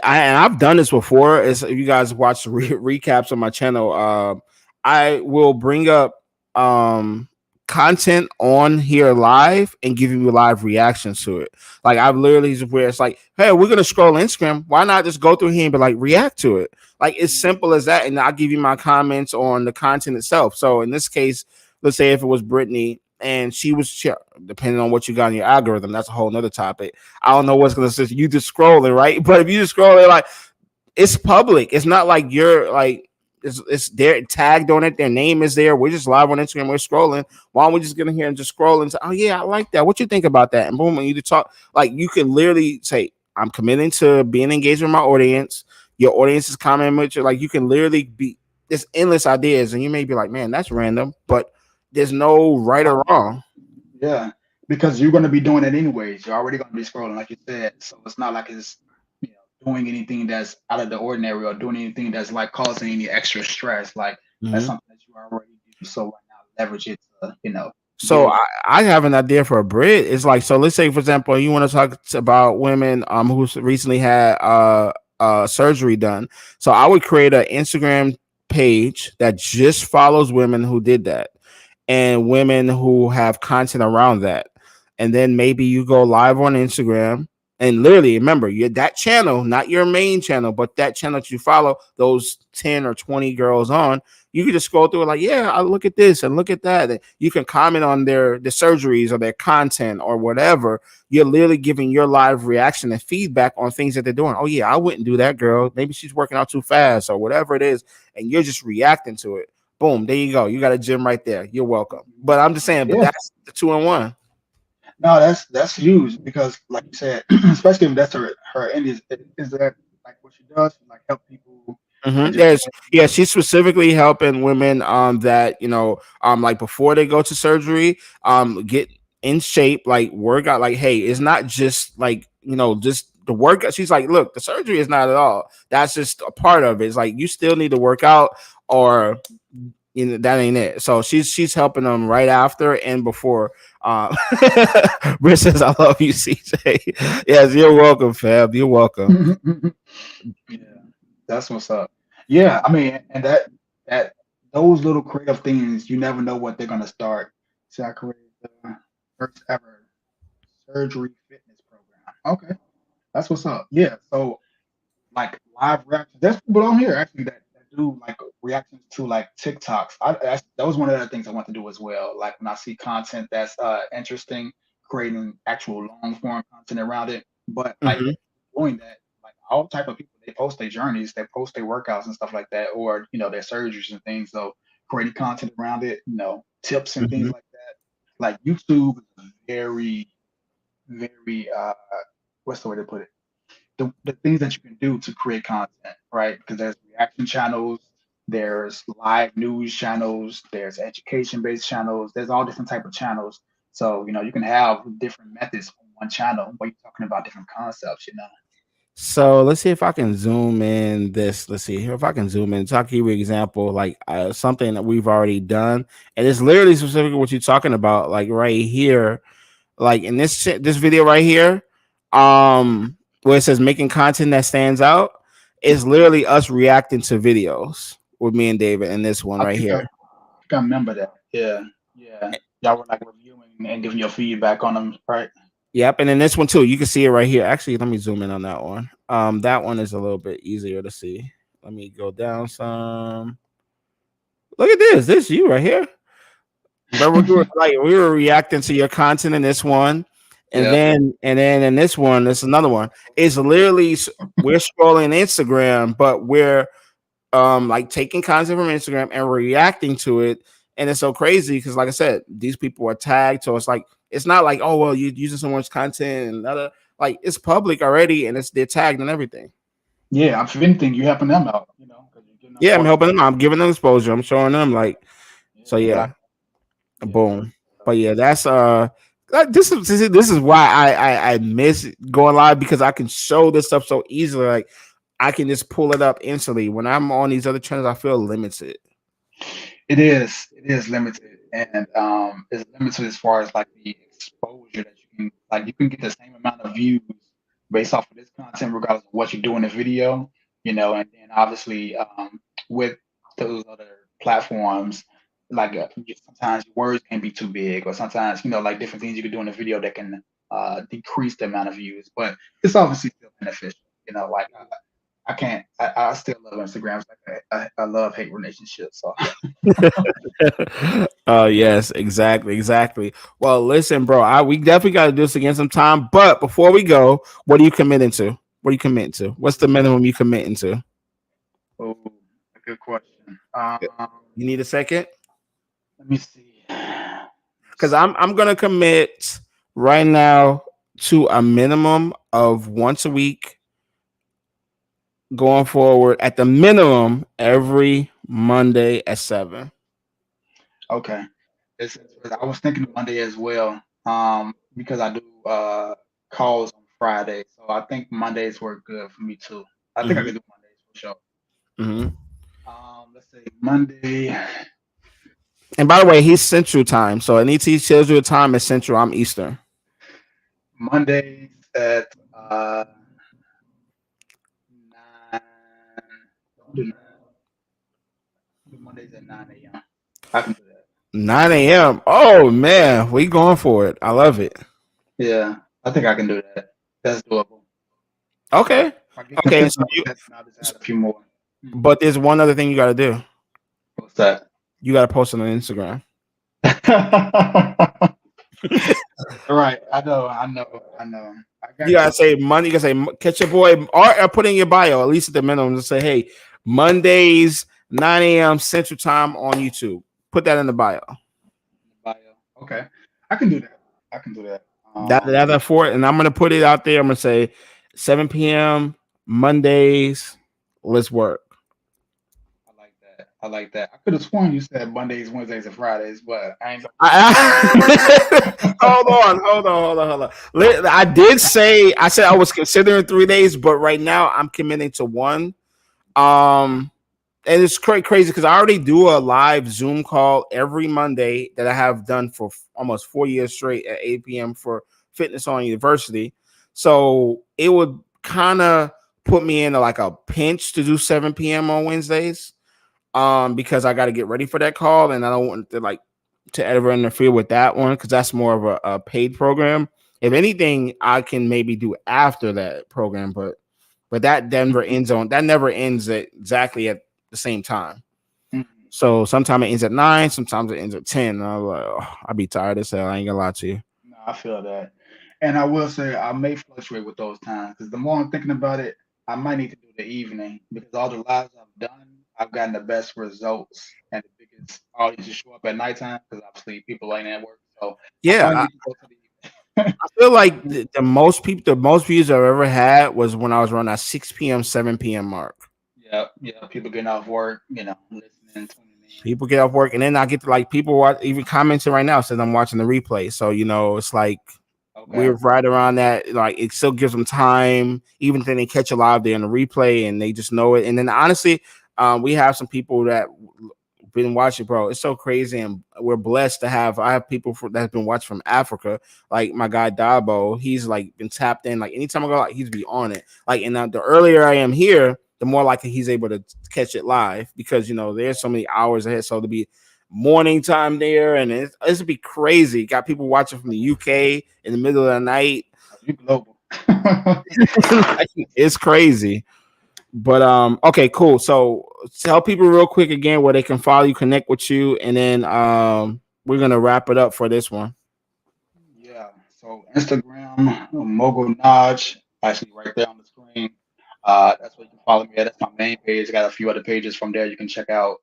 and I've done this before. Is if you guys watch recaps on my channel, I will bring up um content on here live and give you live reactions to it. Like I've literally just where it's like, hey, we're gonna scroll Instagram. Why not just go through here and be like react to it? Like it's simple as that, and I'll give you my comments on the content itself. So in this case, let's say if it was Brittany and depending on what you got in your algorithm, that's a whole nother topic. I don't know what's gonna say. You just scrolling, right? But if you just scroll it, like it's public. It's not like you're like it's they're tagged on it. Their name is there. We're just live on Instagram. We're scrolling. Why don't we just get in here and just scroll and say, oh yeah, I like that. What you think about that? And boom, and you talk like you can literally say, I'm committing to being engaged with my audience. Your audience is commenting with you. Like you can literally be there's endless ideas, and you may be like, man, that's random, but there's no right or wrong. Yeah, because you're going to be doing it anyways. You're already going to be scrolling, like you said. So it's not like it's doing anything that's out of the ordinary or doing anything that's like causing any extra stress. Like that's Mhm. something that you already do. So why not leverage it to get So it? I have an idea for a Brit. It's like so. Let's say, for example, you want to talk about women who recently had surgery done. So I would create an Instagram page that just follows women who did that and women who have content around that. And then maybe you go live on Instagram and literally remember you're that channel, not your main channel, but that channel that you follow those 10 or 20 girls on. You can just scroll through it like, yeah, I look at this and look at that. And you can comment on their surgeries or their content or whatever. You're literally giving your live reaction and feedback on things that they're doing. Oh yeah, I wouldn't do that, girl. Maybe she's working out too fast or whatever it is, and you're just reacting to it. Boom, there you go. You got a gym right there. You're welcome. But I'm just saying, but Yeah, that's the 2-in-1. no, that's huge because, like you said, especially if that's her end is that like what she does, like help people and just Yes, yeah, she's specifically helping women that like before they go to surgery get in shape, like work out. Like, hey, it's not just like just the workout. She's like, look, the surgery is not at all. That's just a part of it. It's like you still need to work out, or that ain't it. So she's helping them right after and before. Britt says, I love you, CJ. Yes, you're welcome, Fab. You're welcome. yeah, that's what's up. Yeah, I mean, and that those little creative things, you never know what they're gonna start. So I created the first ever surgery fitness program. Okay, that's what's up. Yeah, so like live reactions. There's people on here actually that do like reactions to like TikToks. That was one of the things I want to do as well. Like when I see content that's interesting, creating actual long form content around it. But like Mhm. doing that, like all type of people, they post their journeys, they post their workouts and stuff like that, or their surgeries and things. So creating content around it, tips and things Mhm. like that. Like YouTube is very, very what's the way to put it? The things that you can do to create content, right? Because there's reaction channels, there's live news channels, there's education based channels, there's all different type of channels. So you can have different methods on one channel where you're talking about different concepts. So let's see if I can zoom in this. Let's see here if I can zoom in. So I'll give you an example, like something that we've already done, and it's literally specifically what you're talking about, like right here, like in this video right here, where it says making content that stands out, is literally us reacting to videos with me and David in this one I right think I, here. think I remember that. Yeah, yeah. Y'all were like reviewing and giving your feedback on them, right? Yep, and then this one too, you can see it right here. Actually, let me zoom in on that one. That one is a little bit easier to see. Let me go down some. Look at this. This you right here. Remember we were reacting to your content in this one, and Yeah. then in this one, there's another one. It's literally we're scrolling Instagram, but we're like taking content from Instagram and reacting to it. And it's so crazy because, like I said, these people are tagged, so it's like it's not like, oh well, you're using someone's content and other, like it's public already, and they're tagged and everything. Yeah, if anything, you helping them out, because you're Yeah, I'm helping them. I'm giving them exposure. I'm showing them like so. But Yeah, yeah, boom. But yeah, that's this is why I miss going live because I can show this stuff so easily. Like I can just pull it up instantly. When I'm on these other channels, I feel limited. it is limited, and it's limited as far as like the exposure that you can get the same amount of views based off of this content, regardless of what you do in the video, and then obviously with those other platforms, like sometimes your words can be too big, or sometimes like different things you can do in the video that can decrease the amount of views, but it's obviously still beneficial. Like I can't. I still love Instagram. It's like a love hate relationship. So Oh yes, exactly, exactly. Well, listen, bro, we definitely got to do this again sometime. But before we go, what are you committing to? What are you committing to? What's the minimum you committing to? oh, a good question. You need a second Let me see. because I'm gonna commit right now to a minimum of once a week going forward. At the minimum, every Monday at 7. Okay. I was thinking of Monday as well. Because I do calls on Friday, so I think Mondays work good for me too. I think I Mm-hmm. can do Mondays for sure. Mm-hmm. Let's say Monday. And by the way, he's Central Time, so anytime he tells you a time is Central. I'm Eastern. Mondays at 9. Don't do 9. Do Mondays at 9 a.m. I can do that. 9 a.m. Oh man, we going for it. I love it. Yeah, I think I can do that. That's doable. Okay. If I get Okay. So consistent with that, then I'll just add a few more. Mhm. but there's one other thing you got to do. What's that? You got to post it on Instagram. Right. I know. I You got gotta you. say Monday. You gotta say catch your boy, or put in your bio at least at the minimum to say, hey, Mondays 9 a.m. Central Time on YouTube. Put that in the bio. Bio. Okay. I can do that. I can do that. That's for it, and I'm gonna put it out there. I'm gonna say 7 p.m. Mondays. Let's work. I like that. I like that. I could have sworn you said Mondays, Wednesdays, and Fridays, but I ain't Hold gonna. on, hold on. I did say I said I was considering 3 days, but right now I'm committing to one. Um, and it's crazy because I already do a live Zoom call every Monday that I have done for almost 4 years straight at 8 p.m. for Fitness on University. So it would kind of put me into like a pinch to do 7 p.m. on Wednesdays. Because I got to get ready for that call, and I don't want to ever interfere with that one because that's more of a paid program. If anything, I can maybe do after that program, but that Denver end zone that never ends at exactly at the same time. Mhm. So sometimes it ends at 9, sometimes it ends at 10. And I'm like, oh, I'd be tired as hell. I ain't gonna lie to you. No, I feel that. And I will say I may fluctuate with those times because the more I'm thinking about it, I might need to do the evening because all the lives I've done, I've gotten the best results and the biggest audiences show up at nighttime because obviously people ain't at work. So I Yeah, might need to go to the evening. I feel like the most views I've ever had was when I was around that 6 p.m., 7 p.m. mark. Yeah, yeah. People getting off work, listening, tuning in. People get off work, and then I get to like people watch, even commenting right now says I'm watching the replay. So it's like we're Okay. right around that. Like it still gives them time, even if they catch a live, they're in the replay and they just know it. And then honestly, we have some people that been watching, bro. It's so crazy, and we're blessed to have. I have people that have been watching from Africa, like my guy Dabo. He's like been tapped in. Like anytime I go, like he's be on it. Like and the earlier I am here, the more likely he's able to catch it live because there's so many hours ahead. So to be morning time there, and it's be crazy. Got people watching from the UK in the middle of the night. You global. Like, it's crazy. But okay, cool. So tell people real quick again where they can follow you, connect with you, and then we're gonna wrap it up for this one. Yeah. So Instagram, Mogul Naj, actually right there on the screen. That's where you can follow me at. That's my main page. I got a few other pages from there. You can check out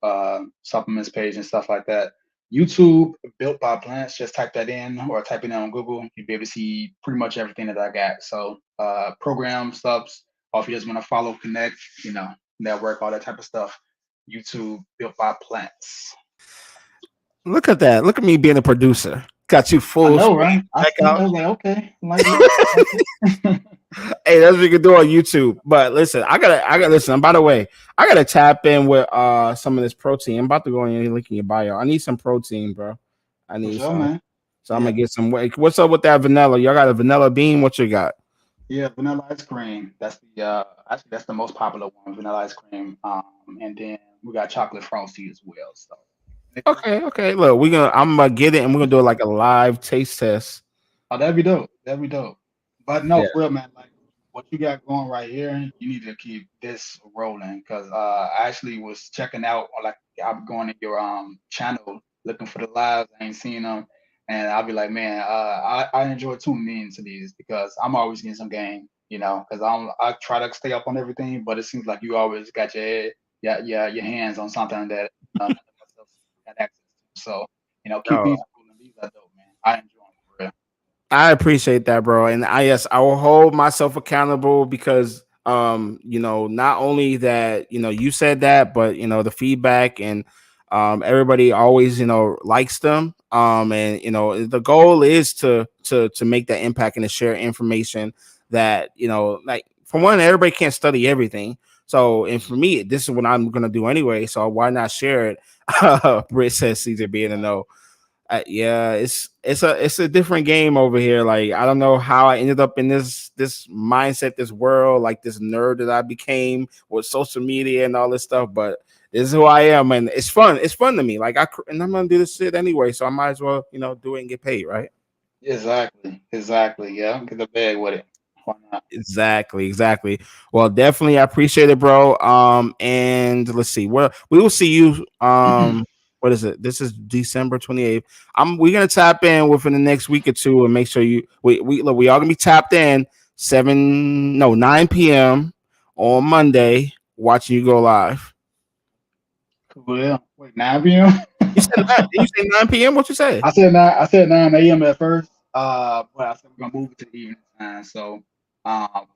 supplements page and stuff like that. YouTube, Built by Plants. Just type that in or type it in on Google. You'll be able to see pretty much everything that I got. So program subs, or if you just want to follow, connect, network, all that type of stuff. YouTube Built by Plants. Look at that. Look at me being a producer. Got you I full know, screen. right? I Check see. out. I was like, okay, I'm like, look, I like it. Hey, that's what you can do on YouTube. But listen, I gotta listen. And by the way, I gotta tap in with some of this protein. I'm about to go in and link in your bio. I need some protein, bro. I For need sure, some. man. So I'm gonna Yeah, get some. What's up with that vanilla? Y'all got a vanilla bean? What you got? yeah, vanilla ice cream. That's the actually that's the most popular one, vanilla ice cream. And then we got chocolate frosty as well. So mix those Okay, together. okay. Look, I'm gonna get it and we're gonna do it like a live taste test. Oh, that'd be dope. That'd be dope. But no, Yeah. for real, man. Like what you got going right here, you need to keep this rolling. Cause I actually was checking out, or like I'm going in your channel looking for the lives. I ain't seen them, and I'll be like, man, I enjoy tuning in to these because I'm always getting some game. Cause I try to stay up on everything, but it seems like you always got your head, yeah, your hands on something that none of us else got access to. So keep Oh, these rolling. These are dope, man. I enjoy them for real. I appreciate that, bro. And I will hold myself accountable because not only that, you said that, but the feedback and everybody always, likes them. And the goal is to make that impact and to share information that, like for one, everybody can't study everything. So, and for me, this is what I'm gonna do anyway. So why not share it? Britt says Caesar being a no. Yeah, it's a different game over here. Like I don't know how I ended up in this mindset, this world, like this nerd that I became with social media and all this stuff. But this is who I am, and it's fun. It's fun to me. Like and I'm gonna do this shit anyway, so I might as well do it and get paid, right? Exactly. Exactly. Yeah. Get the bag with it. Why not? Exactly, exactly. Well, definitely, I appreciate it, bro. And let's see, well, we will see you. What is it? This is December 28th. We're gonna tap in within the next week or two and make sure we look. We all gonna be tapped in 9 p.m. on Monday, watching you go live. Cool. Yeah. Wait, 9 p.m. You said did you say 9 p.m.? What you say? I said 9 a.m. at first. But I said we're gonna move it to the evening time. So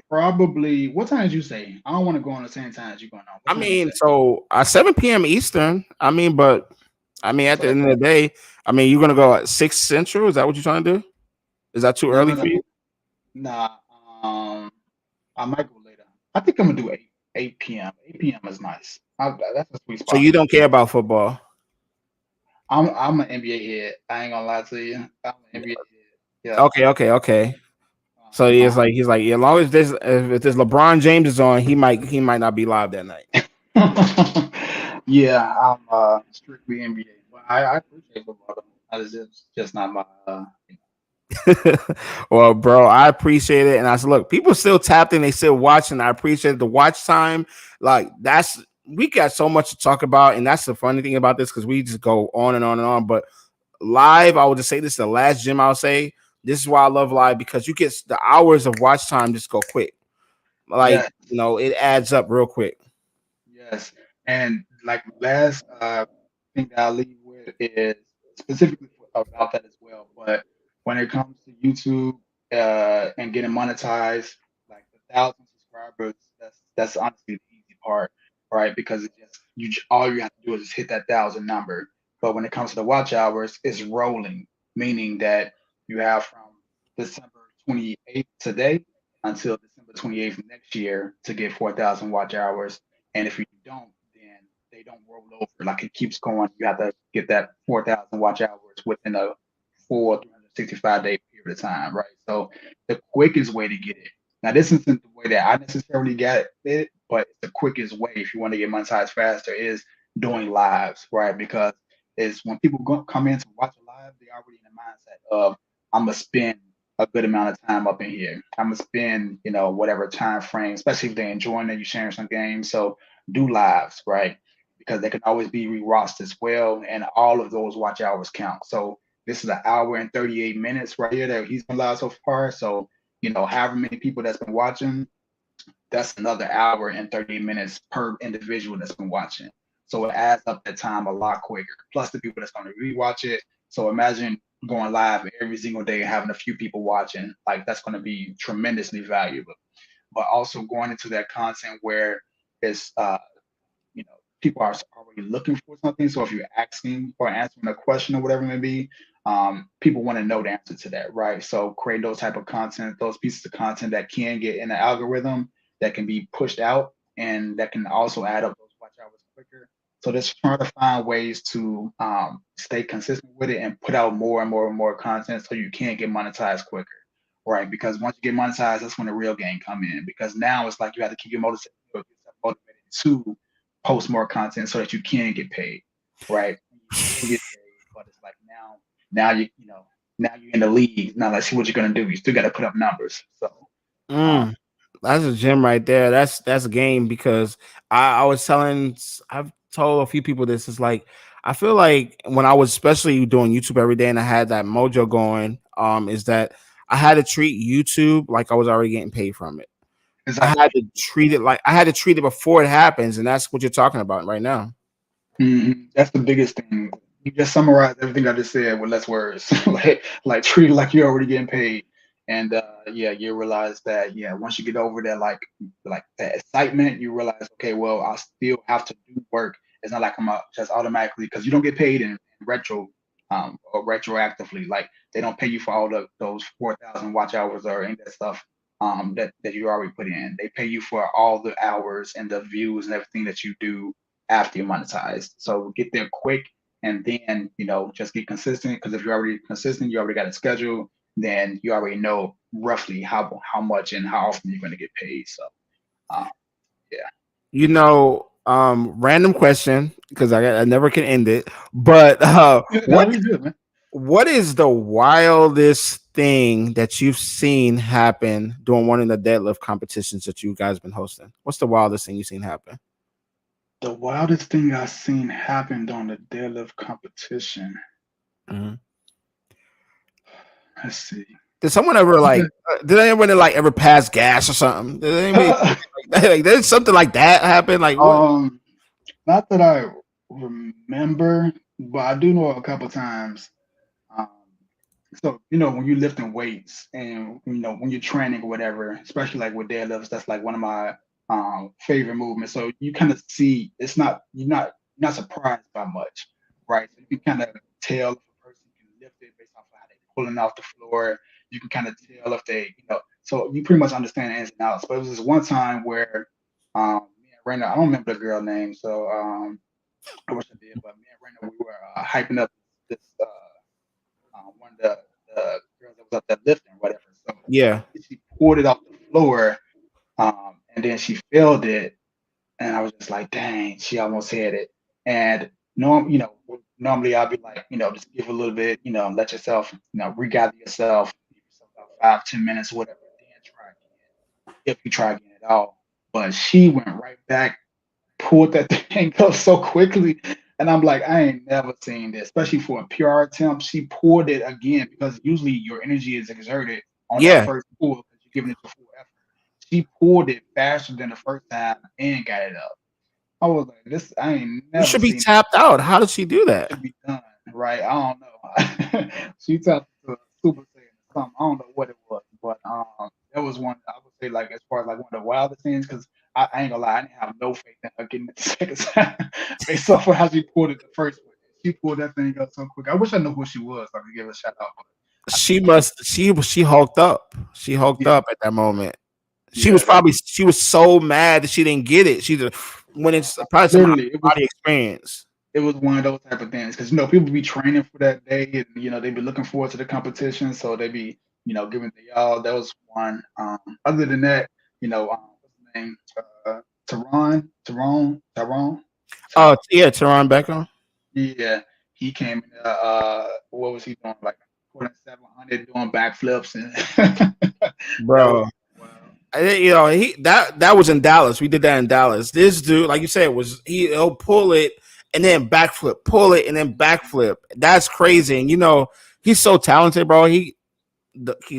probably what time did you say? I don't want to go on the same time as you going on. What I time did you mean, say? so 7 p.m. Eastern. I mean, at the So end of the day, you're gonna go at 6 Central. Is that what you're trying to do? Is that too no, early no, for no. you? Nah. Um, I might go later. I think I'm gonna do 8 p.m. 8 p.m. is nice. That's a sweet So spot you for me. don't care about football? I'm an NBA head. I ain't gonna lie to you. I'm an NBA head. Yeah. Okay, okay, okay. So Uh, he's like, yeah, as long as this if this LeBron James is on, he might not be live that night. yeah, I'm strictly NBA, but I appreciate football. Though. It's just not my. Well, bro, I appreciate it. And I said, look, people still tapped in, they still watching. I appreciate the watch time. Like we got so much to talk about, and that's the funny thing about this because we just go on and on and on. But live, I would just say this is the last gym I'll say. This is why I love live because you get the hours of watch time just go quick. Like, Yes, it adds up real quick. yes, and like last thing that I leave with is specifically about that as well. But when it comes to YouTube and getting monetized, like the 1,000 subscribers, that's honestly the easy part, right? Because it just all you have to do is just hit that 1,000 number. But when it comes to the watch hours, it's rolling, meaning that you have from December 28th today until December 28th next year to get 4,000 watch hours. And if you don't, then they don't roll over. Like it keeps going. You have to get that 4,000 watch hours within a full 365-day period of time, right? So the quickest way to get it. Now, this isn't the way that I necessarily got it, but the quickest way if you want to get monetized faster is doing lives, right? Because it's when people come in to watch a live, they're already in the mindset of I'm gonna spend a good amount of time up in here. I'm gonna spend, whatever time frame, especially if they're enjoying it, you're sharing some games. So do lives, right? Because they can always be rewatched as well, and all of those watch hours count. So this is an hour and 38 minutes right here that he's been live so far. So however many people that's been watching, that's another hour and 30 minutes per individual that's been watching. So it adds up that time a lot quicker. Plus the people that's going to rewatch it. So imagine going live every single day and having a few people watching. Like that's going to be tremendously valuable. But also going into that content where it's people are already looking for something. So if you're asking or answering a question or whatever it may be, people want to know the answer to that, right? So create those type of content, those pieces of content that can get in the algorithm, that can be pushed out, and that can also add up those watch hours quicker. So just trying to find ways to stay consistent with it and put out more and more and more content so you can get monetized quicker, right? Because once you get monetized, that's when the real game come in. Because now it's like you have to keep yourself motivated to post more content so that you can get paid, right? You will get paid, but it's like now now you're in the league. Now let's see what you're gonna do. You still got to put up numbers. So um, Mm, that's a gem right there. That's a game because I was telling I've told a few people this is like I feel like when I was especially doing YouTube every day and I had that mojo going, is that I had to treat YouTube like I was already getting paid from it. I exactly. had to treat it like I had to treat it before it happens, and that's what you're talking about right now. That's the biggest thing. You just summarized everything I just said with less words. Like treat it like you're already getting paid. And yeah, you realize that once you get over that like that excitement, you realize, okay, well, I still have to do work. It's not like I'm just automatically, because you don't get paid in retro or retroactively. Like they don't pay you for all those 4,000 watch hours or any of that stuff that you already put in. They pay you for all the hours and the views and everything that you do after you're monetized. So get there quick, and then just get consistent, because if you're already consistent, you already got a schedule, then you already know roughly how much and how often you're going to get paid. So um, yeah. Random question because I never can end it. But That'll be good, man. what is the wildest thing that you've seen happen during one of the deadlift competitions that you guys been hosting? What's the wildest thing you've seen happen? The wildest thing I've seen happened on the deadlift competition. Mm-hmm. Let's see. Did someone ever did anyone like ever pass gas or something? Did anybody like did something like that happen? Like what? um, Not that I remember, but I do know a couple times. Um, so when you're lifting weights and when you're training or whatever, especially like with deadlifts, that's like one of my favorite movements. So you kind of see it's not you're not surprised by much, right? So you can kind of tell if a person can lift it based off of how they're pulling off the floor. You can kind of tell if so you pretty much understand the ins and outs. But it was this one time where me and Raina, I don't remember the girl name, so I wish I did, but me and Raina, we were hyping up this one of the girls that was up there lifting, whatever. So Yeah. she poured it off the floor, and then she failed it, and I was just like, dang, she almost had it. And normally I'll be like, just give a little bit, let yourself, regather yourself, give yourself about 5, 10 minutes, whatever, then try again, if you try again at all. But she went right back, pulled that thing up so quickly. And I'm like, I ain't never seen this, especially for a PR attempt. She pulled it again because usually your energy is exerted on that Yeah. first pull because you're giving it your full effort. She pulled it faster than the first time and got it up. I was like, this, I ain't You never should be seen tapped out. How did she do that? it to be done, right? I don't know. She tapped to a Super Saiyan or something. I don't know what it was, but that was one I would say like as far as like one of the wildest things because I ain't gonna lie, I didn't have no faith in her getting it the second time based off of how she pulled it the first one. She pulled that thing up so quick. I wish I knew who she was so I could give her a shout out. But I She think must she hulked up. She hulked yeah, up at that moment. yeah, that She was so mad that she didn't get it. She just when it's probably some literally body experience. it was one of those type of things because people be training for that day and they be looking forward to the competition, so they be giving the y'all. That was one. Other than that, what's the name? Tyrone. Oh yeah, Teron Beckham. Yeah, he came in. What was he doing? Like 700 doing backflips and that was Bro. wow. He that was in Dallas. We did that in Dallas. This dude, like you said, he'll pull it and then backflip, pull it and then backflip. That's crazy. And he's so talented, bro. He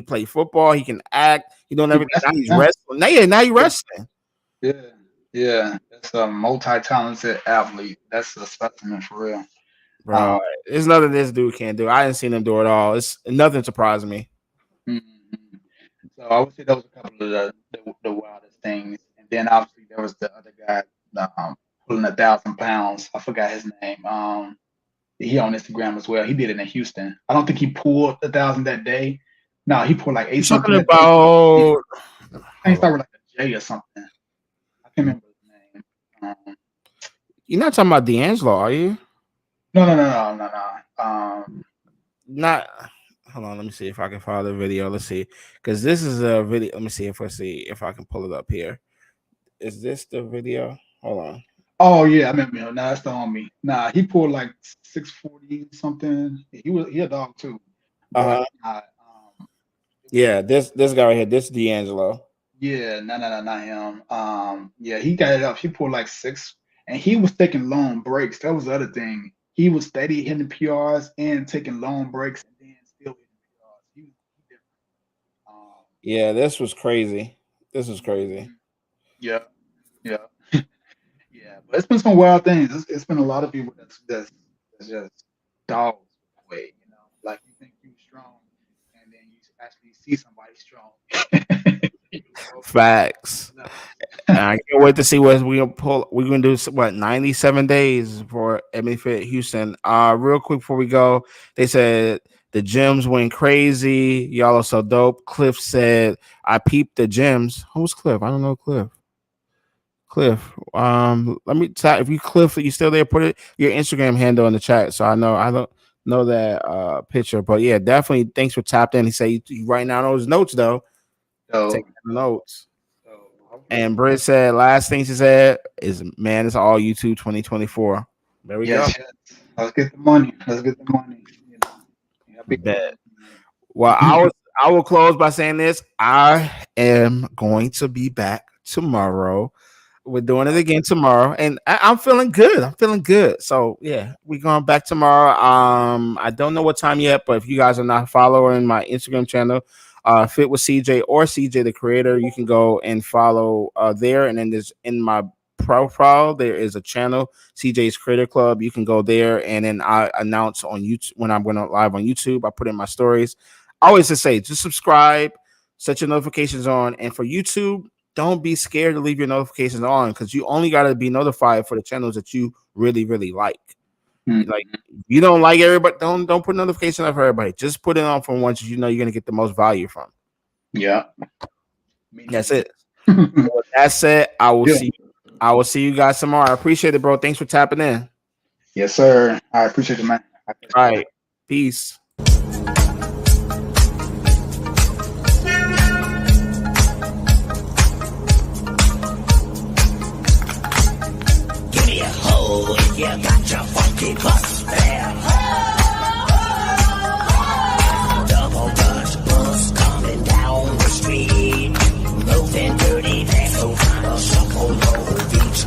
play football. He can act. He doing He everything. Now wrestling he's now. wrestling. Now he's wrestling, Yeah, yeah. That's a multi-talented athlete. That's a specimen for real. bro. Um, There's nothing this dude can't do. I didn't see him do it all. It's nothing surprised me, mhm. So I would say those were a couple of the wildest things. And then obviously there was the other guy um, pulling 1,000 pounds. I forgot his name. He on Instagram as well. He did it in Houston. I don't think he pulled 1,000 that day. No, he pulled like You're 8 something talking that day. about. I think start with like a J or something. I can't remember his name. You're not talking about D'Angelo, are you? No. Not. Hold on. Let me see if I can find the video. Let's see, because this is a video. Let me see if I can pull it up here. Is this the video? Hold on. Oh yeah, I remember him. Nah, that's the homie. Nah, he pulled like 640 something. He a dog too. But yeah, this guy right here, this D'Angelo. Yeah, no, not him. Yeah, he got it up. He pulled like 6, and he was taking long breaks. That was the other thing. He was steady hitting PRs and taking long breaks, and then still hitting PRs. He different. Yeah, this was crazy. This was crazy. Yeah. Yeah, but it's been some wild things. It's been a lot of people that's just dogs away. Like you think you're strong, and then you actually see somebody strong. Facts. I can't wait to see what we're gonna pull. We're gonna do 97 days for Emmy Fit Houston. Real quick before we go, they said the gyms went crazy. Y'all are so dope. Cliff said, "I peeped the gyms." Who's Cliff? I don't know Cliff. Let me tap. If you Cliff, are you still there? Put your Instagram handle in the chat, so I don't know that picture. But yeah, definitely. Thanks for tapping in. He said you writing down those notes though. Taking notes. And Britt said, last thing she said is, man, it's all YouTube 2024. There we go. Let's get the money. Bet. Well, I will close by saying this. I am going to be back tomorrow. We're doing it again tomorrow, and I'm feeling good. So yeah, we're going back tomorrow. I don't know what time yet, but if you guys are not following my Instagram channel, Fit with CJ or CJ the Creator, you can go and follow there. And then there's in my profile there is a channel, CJ's Creator Club. You can go there, and then I announce on YouTube when I'm going live on YouTube. I put in my stories. I always just say, just subscribe, set your notifications on, and for YouTube, don't be scared to leave your notifications on, because you only got to be notified for the channels that you really, really like. Like, you don't like everybody, don't put notification on for everybody. Just put it on for ones you know you're gonna get the most value from. Yeah, that's it. With that said, I will see you guys tomorrow. I appreciate it, bro. Thanks for tapping in. Yes, sir. I appreciate it, man. All right, peace. Give me a hoe if you got your funky bus fare. Double Dutch bus coming down the street, moving dirty, there's no kind of shuffle, no beach.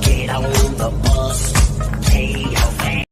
Get on the bus, pay your fare.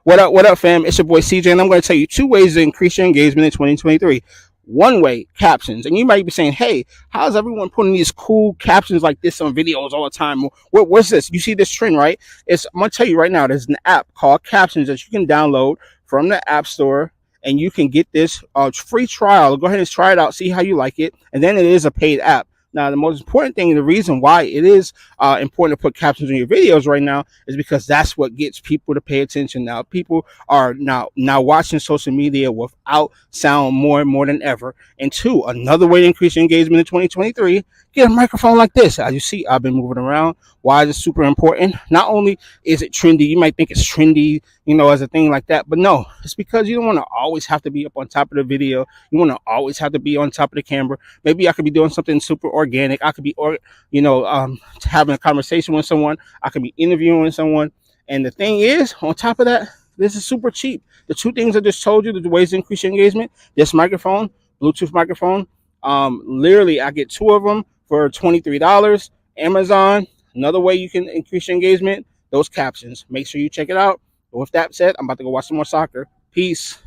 What up, fam? It's your boy CJ, and I'm going to tell you 2 ways to increase your engagement in 2023. One way, captions. And you might be saying, hey, how's everyone putting these cool captions like this on videos all the time? What's this? You see this trend, right? I'm going to tell you right now, there's an app called Captions that you can download from the App Store, and you can get this free trial. Go ahead and try it out, see how you like it. And then it is a paid app. Now, the most important thing, the reason why it is important to put captions in your videos right now is because that's what gets people to pay attention. Now, people are now watching social media without sound more and more than ever. And 2, another way to increase your engagement in 2023, get a microphone like this. As you see, I've been moving around. Why is it super important? Not only is it trendy, you might think it's trendy, as a thing like that, but no, it's because you don't want to always have to be up on top of the video. You want to always have to be on top of the camera. Maybe I could be doing something super organic. I could be, having a conversation with someone. I could be interviewing someone. And the thing is, on top of that, this is super cheap. The 2 things I just told you, the ways to increase your engagement, this microphone, Bluetooth microphone, literally I get 2 of them for $23. Amazon, another way you can increase your engagement, those captions. Make sure you check it out. But with that said, I'm about to go watch some more soccer. Peace.